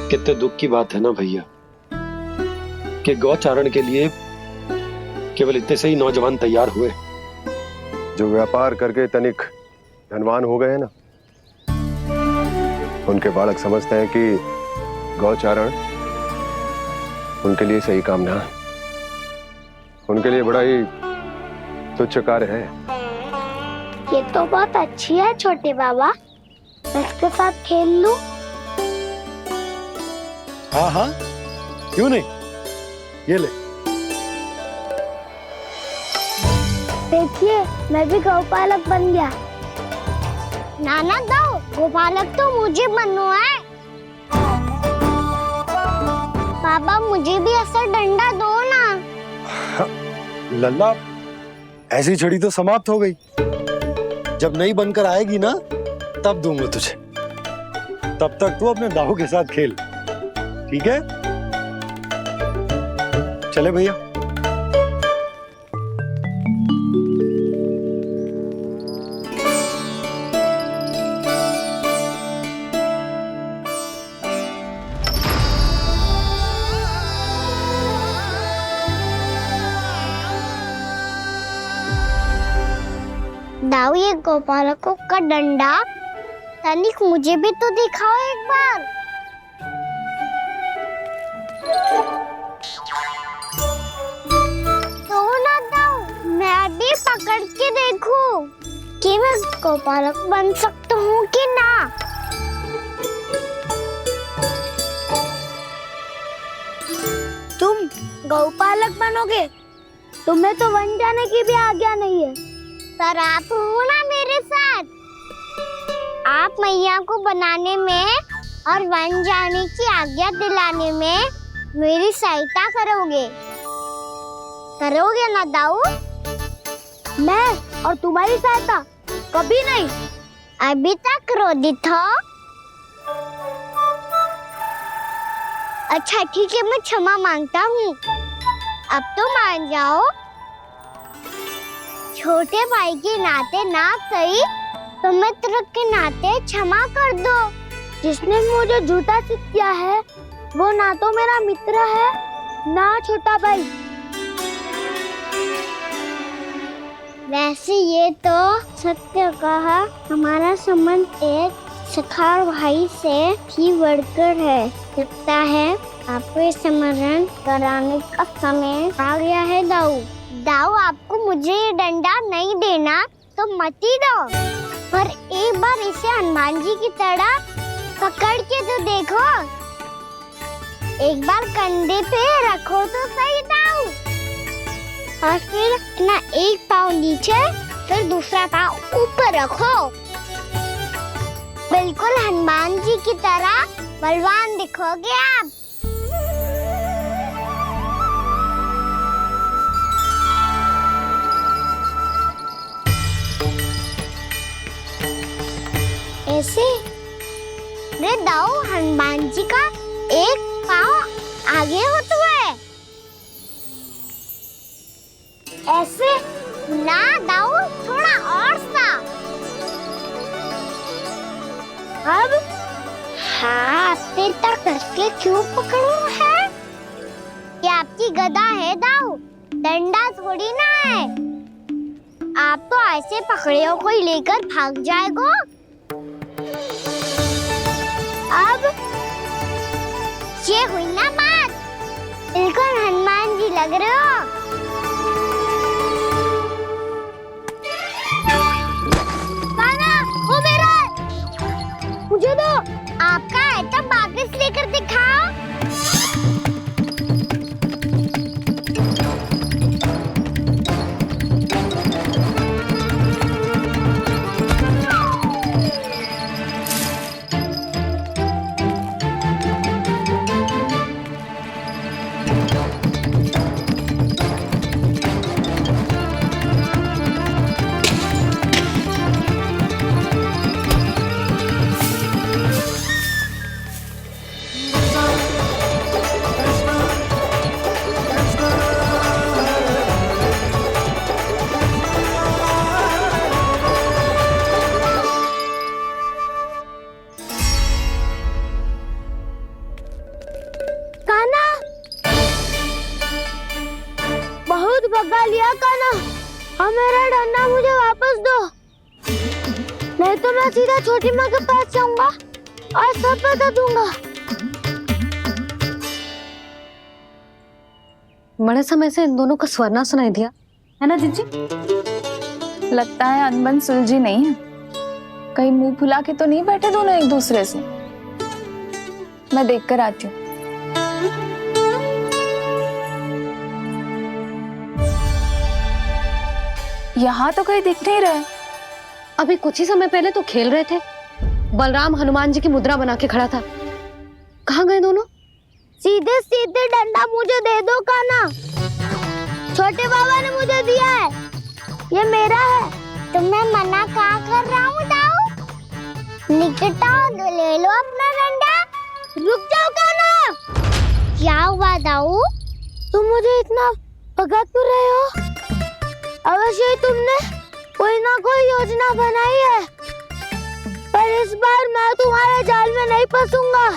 कितने दुख की बात है ना भैया कि गौचारण के लिए केवल इतने से ही नौजवान तैयार हुए। जो व्यापार करके तनिक धनवान हो गए ना, उनके बालक समझते हैं कि गौचारण उनके लिए सही काम ना है। उनके लिए बड़ा ही तुच्छ कार्य है। ये तो बहुत अच्छी है छोटे बाबा, मैं इसके साथ खेल लूं? हाँ हाँ क्यों नहीं, ये ले। देखिए मैं भी गौपालक बन गया। नाना दो, गौपालक तो मुझे बनना है। पापा मुझे भी ऐसा डंडा दो ना। लल्ला, ऐसी छड़ी तो समाप्त हो गई। जब नई बनकर आएगी ना तब दूंगा तुझे। तब तक तू अपने दाऊ के साथ खेल, ठीक है? चले भैया। दाऊ ये गोपालकों का डंडा तनिक मुझे भी तो दिखाओ एक बार। तो ना दाऊ, मैं भी पकड़ के देखूं कि मैं गोपालक बन सकता हूँ कि ना। तुम गौपालक बनोगे? तुम्हें तो वन जाने की भी आज्ञा नहीं है। पर आप हो ना मेरे साथ, आप मैया को बनाने में और वन जाने की आज्ञा दिलाने में मेरी सहायता करोगे ना दाऊ? मैं और तुम्हारी सहायता कभी नहीं। अभी तक क्रोधित हो? अच्छा ठीक है, मैं क्षमा मांगता हूँ। अब तो मान जाओ। छोटे भाई के नाते ना सही तो मित्र के नाते क्षमा कर दो। जिसने मुझे झूठा सिद्ध किया है वो ना तो मेरा मित्र है ना छोटा भाई। वैसे ये तो सत्य कहा, हमारा संबंध एक सखा भाई से भी बढ़कर है। लगता है आपको स्मरण कराने का समय आ गया है दाऊ। दाऊ आपको मुझे ये डंडा नहीं देना तो मत ही दो, पर एक बार इसे हनुमान जी की तरह पकड़ के तो देखो। एक बार कंधे पे रखो तो सही दाऊ, और फिर अपना एक पाँव नीचे फिर दूसरा पाँव ऊपर रखो। बिल्कुल हनुमान जी की तरह बलवान दिखोगे आप। कैसे? रे दाऊ, हनुमान जी का एक पाँव आगे होता है। ऐसे ना दाऊ, थोड़ा और सा। अब हाथ पे तक करके क्यों पकड़ू है? ये आपकी गदा है दाऊ, डंडा थोड़ी ना है। आप तो ऐसे पकड़े हो कोई लेकर भाग जाएगा। अब ये हुई ना बात, बिल्कुल हनुमान जी लग रहे हो। कान्हा, वो मेरा, मुझे दो। आपका आइटम वापस लेकर दिखाओ। बहुत भगा लिया कान्हा, अब मेरा डंडा मुझे वापस दो, नहीं तो मैं सीधा छोटी माँ के पास जाऊंगा और सब बता दूंगा। बड़े समय से इन दोनों का स्वर ना सुनाई दिया, है ना जीजी? लगता है अनबन सुलझी नहीं है। कहीं मुंह फुला के तो नहीं बैठे दोनों एक दूसरे से। मैं देख कर आती हूँ। यहाँ तो कहीं दिख नहीं रहा। अभी कुछ ही समय पहले तो खेल रहे थे। बलराम हनुमान जी की मुद्रा बना के खड़ा था। कहाँ गए दोनों? सीधे सीधे डंडा मुझे दे दो कान्हा, छोटे बाबा ने मुझे दिया है, ये मेरा है। तो मैं मना कहाँ कर रहा हूँ दाऊ? निकट आओ, ले लो अपना डंडा। रुक जाओ कान्हा। क्या हुआ दाऊ, तुम मुझे इतना भगा क्यों रहे हो? अवश्य ही तुमने कोई ना कोई योजना बनाई है, पर इस बार मैं तुम्हारे जाल में नहीं फंसूंगा।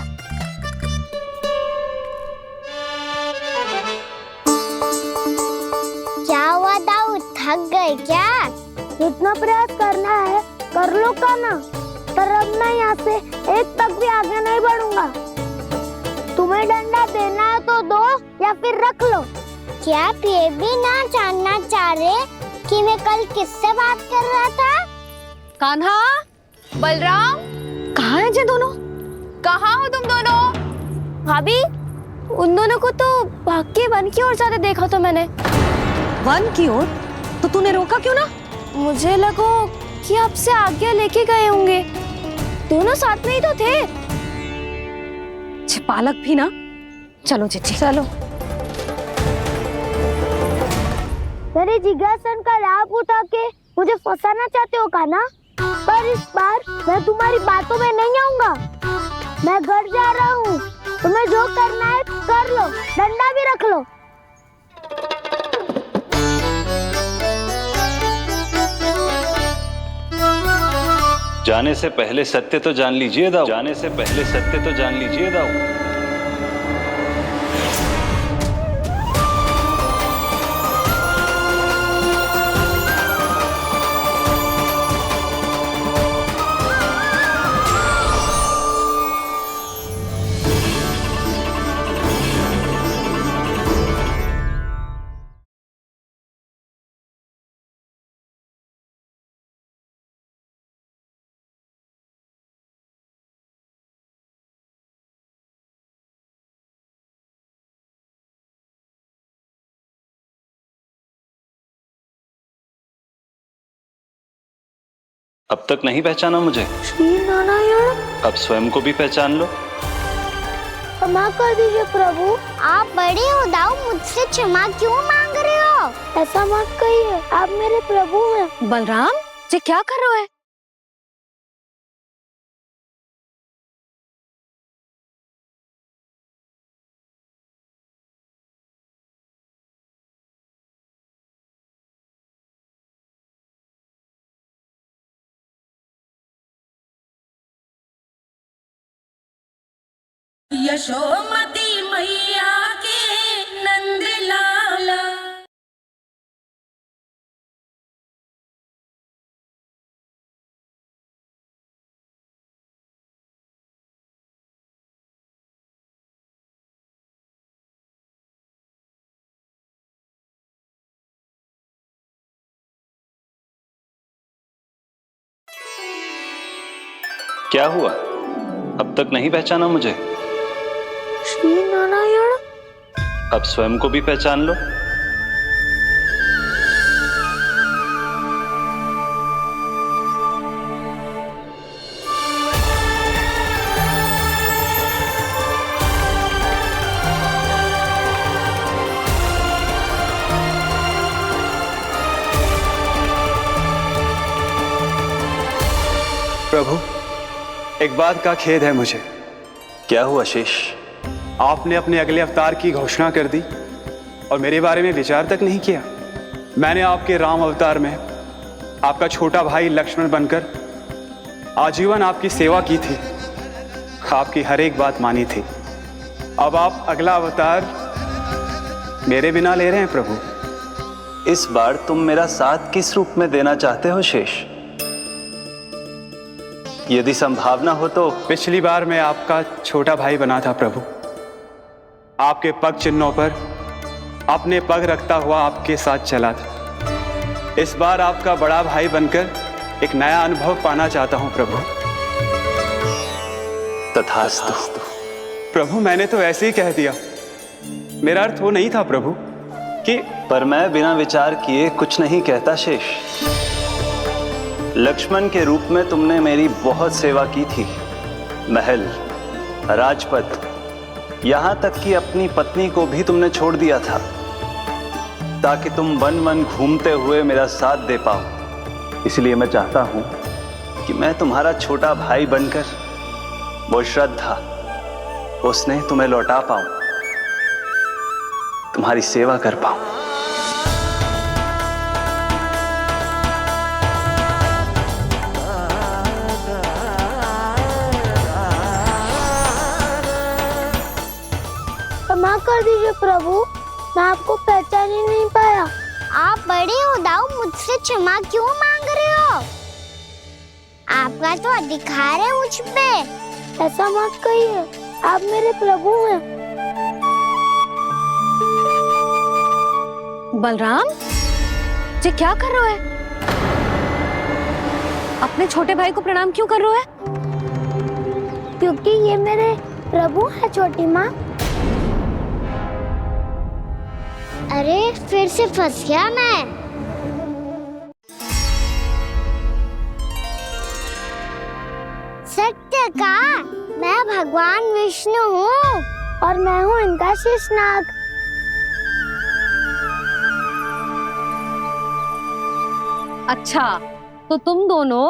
क्या हुआ दाऊ, थक गए क्या? जितना प्रयास करना है कर लो कान्हा, पर अब मैं यहाँ से एक तक भी आगे नहीं बढ़ूंगा। तुम्हें डंडा देना है तो दो या फिर रख लो। क्या आप ये भी ना जानना चाह रहे कि मैं कल किससे बात कर रहा था? कान्हा, बलराम, कहाँ हैं ये दोनों? कहाँ हो तुम दोनों? भाभी, उन दोनों को तो भाग के वन की ओर जाते देखा तो मैंने। वन की ओर? तो तूने रोका क्यों ना? मुझे लगो कि आपसे आगे लेके गए होंगे, दोनों साथ में ही तो थे। पालक भी ना। चलो जीजी, चलो। मेरे जिज्ञासन का लाभ उठा के मुझे फंसाना चाहते हो कान्हा, पर इस बार मैं तुम्हारी बातों में नहीं आऊंगा। मैं घर जा रहा हूँ, तुम्हें जो करना है कर लो, डंडा भी रख लो। जाने से पहले सत्य तो जान लीजिए दाऊ। जाने से पहले सत्य तो जान लीजिए दाऊ। अब तक नहीं पहचाना मुझे? श्री नारायण। अब स्वयं को भी पहचान लो। क्षमा कर दीजिए प्रभु। आप बड़े हो दाऊ, मुझसे क्षमा क्यों मांग रहे हो? ऐसा मत कहिए, आप मेरे प्रभु हैं। बलराम, ये क्या कर रहे हो? यशोमती मैया के नंद लाला। क्या हुआ? अब तक नहीं पहचाना मुझे? श्री नारायण। अब स्वयं को भी पहचान लो। प्रभु, एक बात का खेद है मुझे। क्या हुआ शेष? आपने अपने अगले अवतार की घोषणा कर दी और मेरे बारे में विचार तक नहीं किया। मैंने आपके राम अवतार में आपका छोटा भाई लक्ष्मण बनकर आजीवन आपकी सेवा की थी, आपकी हर एक बात मानी थी। अब आप अगला अवतार मेरे बिना ले रहे हैं प्रभु। इस बार तुम मेरा साथ किस रूप में देना चाहते हो शेष? यदि संभावना हो तो। पिछली बार मैं आपका छोटा भाई बना था प्रभु, आपके पग चिन्हों पर अपने पग रखता हुआ आपके साथ चला था। इस बार आपका बड़ा भाई बनकर एक नया अनुभव पाना चाहता हूं प्रभु। तथास्तु। प्रभु, मैंने तो ऐसे ही कह दिया, मेरा अर्थ वो नहीं था प्रभु कि। पर मैं बिना विचार किए कुछ नहीं कहता शेष। लक्ष्मण के रूप में तुमने मेरी बहुत सेवा की थी। महल, राजपथ, यहां तक कि अपनी पत्नी को भी तुमने छोड़ दिया था ताकि तुम वन वन घूमते हुए मेरा साथ दे पाओ। इसलिए मैं चाहता हूं कि मैं तुम्हारा छोटा भाई बनकर वो श्रद्धा, वो स्नेह तुम्हें लौटा पाऊं, तुम्हारी सेवा कर पाऊं। क्षमा कर दीजिए प्रभु, मैं आपको पहचान ही नहीं पाया। आप बड़े हो दाऊ, मुझसे क्षमा क्यों मांग रहे हो? आपका तो अधिकार है मुझ पे। ऐसा मत कहिए, आप मेरे प्रभु हैं। बलराम जी क्या कर रहे हो? अपने छोटे भाई को प्रणाम क्यों कर रहे हो? क्योंकि ये मेरे प्रभु है छोटी माँ। अरे फिर से फंस गया मैं। सत्य का, मैं भगवान विष्णु हूँ और मैं हूँ इनका शेषनाग। अच्छा, तो तुम दोनों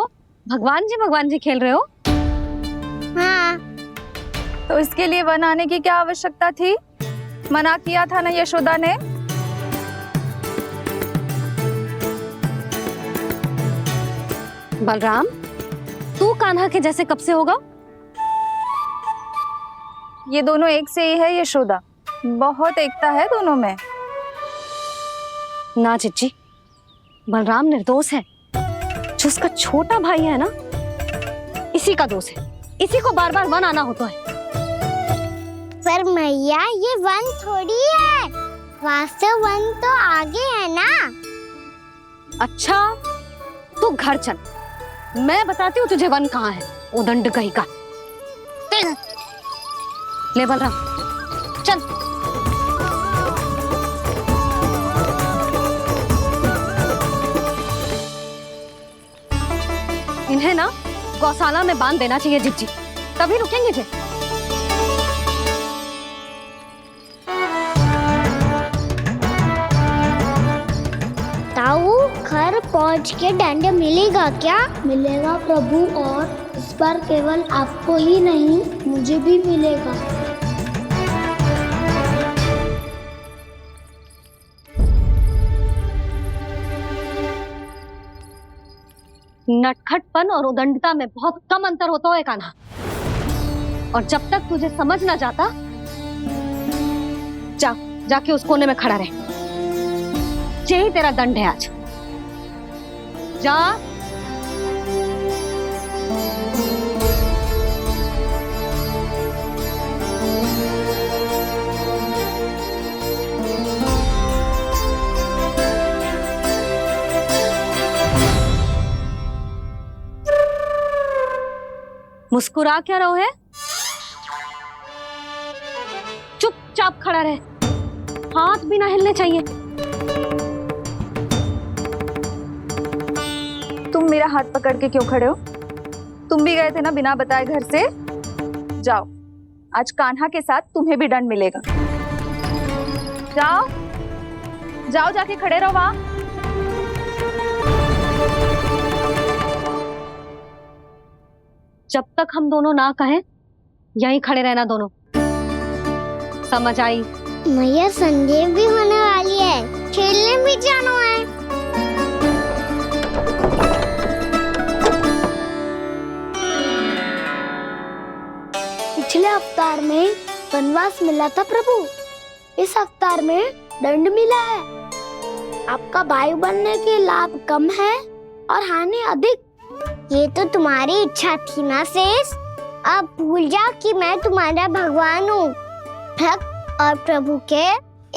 भगवान जी खेल रहे हो? हाँ। तो इसके लिए वन आने की क्या आवश्यकता थी? मना किया था ना यशोदा ने। बलराम, तू कान्हा के जैसे कब से होगा? ये दोनों एक से ही है यशोदा, बहुत एकता है दोनों में। ना चिच्ची, बलराम निर्दोष है। जो उसका छोटा भाई है ना, इसी का दोष है। इसी को बार बार वन आना होता है। पर मैया, ये वन थोड़ी है, वास्तव वन तो आगे है ना। अच्छा, तू घर चल, मैं बताती हूँ तुझे वन कहाँ है। उदंड कहीं का। ले बलराम, चल। इन्हें ना गौशाला में बांध देना चाहिए जिज्जी, तभी रुकेंगे जे। ताऊ, घर पहुंच के दंड मिलेगा क्या? मिलेगा प्रभु, और इस बार केवल आपको ही नहीं, मुझे भी मिलेगा। नटखटपन और उदंडता में बहुत कम अंतर होता है कान्हा। और जब तक तुझे समझ ना जाता, जाके उस कोने में खड़ा रहे। यही तेरा दंड है आज। जा। मुस्कुरा क्या रहो है? चुपचाप खड़ा रहे, हाथ भी ना हिलने चाहिए। तुम मेरा हाथ पकड़ के क्यों खड़े हो? तुम भी गए थे ना बिना बताए घर से। जाओ, आज कान्हा के साथ तुम्हें भी दंड मिलेगा। जाओ जाओ, जाके खड़े रहो वहां। जब तक हम दोनों ना कहें, यहीं खड़े रहना दोनों। समझ आई? मैया संडे भी होने वाली है, खेलने भी जाना है। पिछले अवतार में वनवास मिला था प्रभु, इस अवतार में दंड मिला है। आपका भाई बनने के लाभ कम है और हानि अधिक। ये तो तुम्हारी इच्छा थी ना शेष। अब भूल जा कि मैं तुम्हारा भगवान हूँ। भक्त और प्रभु के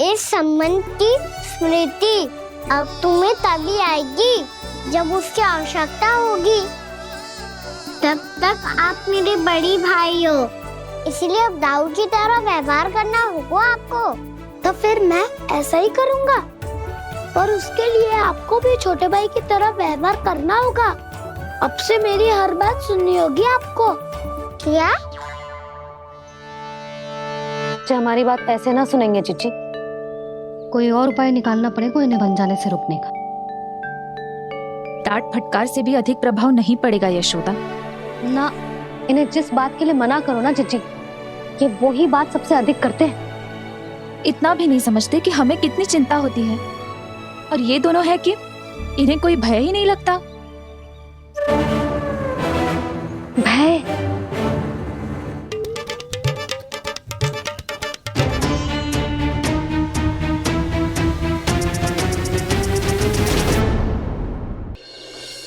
इस संबंध की स्मृति अब तुम्हें तभी आएगी जब उसकी आवश्यकता होगी। तब तक आप मेरे बड़ी भाई हो, इसलिए अब दाऊ की तरह व्यवहार करना होगा आपको। तो फिर मैं ऐसा ही करूँगा, पर उसके लिए आपको भी छोटे भाई की तरह व्यवहार करना होगा। अब से मेरी हर बात सुननी होगी आपको। क्या? हमारी बात ऐसे ना सुनेंगे चिची, कोई और उपाय निकालना पड़ेगा इन्हें बन जाने से रुकने का। डांट फटकार से भी अधिक प्रभाव नहीं पड़ेगा यशोदा। ना, इन्हें जिस बात के लिए मना करो ना चिची, ये वही बात सबसे अधिक करते हैं। इतना भी नहीं समझते कि हमें कितनी चिंता होती है, और ये दोनों है कि इन्हें कोई भय ही नहीं लगता। भय?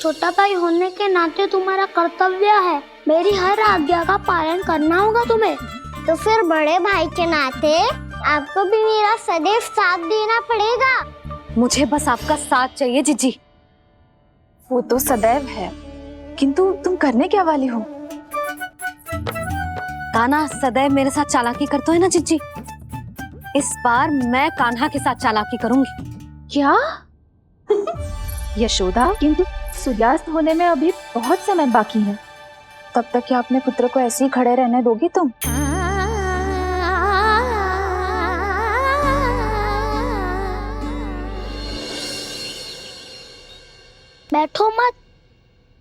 छोटा भाई होने के नाते तुम्हारा कर्तव्य है, मेरी हर आज्ञा का पालन करना होगा तुम्हें। तो फिर बड़े भाई के नाते आपको भी मेरा सदैव साथ देना पड़ेगा। मुझे बस आपका साथ चाहिए जीजी। वो तो सदैव है, किंतु तुम करने क्या वाली हो? कान्हा सदैव मेरे साथ चालाकी करता है ना जीजी, इस बार मैं कान्हा के साथ चालाकी करूंगी। क्या? यशोदा, किंतु सूर्यास्त होने में अभी बहुत समय बाकी है, तब तक क्या अपने पुत्र को ऐसे ही खड़े रहने दोगी तुम? बैठो मत,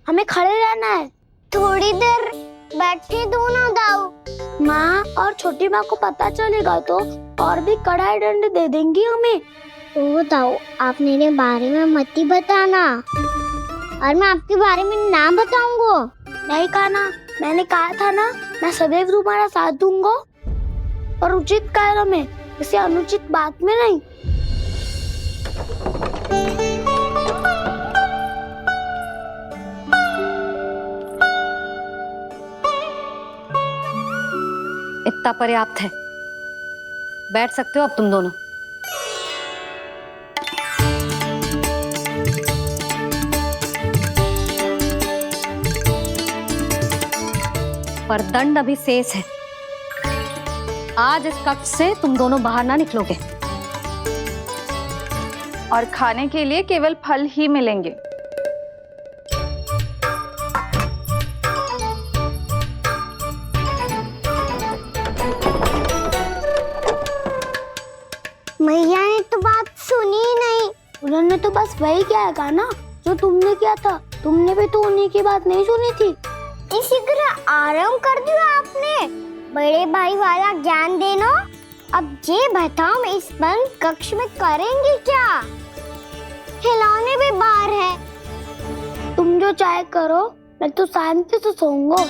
हमें खड़े रहना है। थोड़ी देर बैठे दो ना दाऊ। माँ और छोटी माँ को पता चलेगा तो और भी कड़ा दंड दे देंगी हमें। ओ दाऊ, आप मेरे बारे में मत ही बताना, और मैं आपके बारे में ना बताऊंगा। नहीं कान्हा, मैंने कहा था ना, मैं सदैव तुम्हारा साथ दूंगा, और उचित कार्य में, इसे अनुचित बात में नहीं। इतना पर्याप्त है, बैठ सकते हो अब तुम दोनों। पर दंड अभी शेष है। आज इस कक्ष से तुम दोनों बाहर ना निकलोगे, और खाने के लिए केवल फल ही मिलेंगे। मैया ने तो बात सुनी ही नहीं। उन्होंने तो बस वही किया ना जो तुमने किया था। तुमने भी तो उन्हीं की बात नहीं सुनी थी। इसी तरह आराम कर दिया आपने। बड़े भाई वाला ज्ञान देना। अब ये बताओ, इस बंद कक्ष में करेंगे क्या? खिलौने भी बाहर है। तुम जो चाहे करो, मैं तो शांति से सोऊंगा।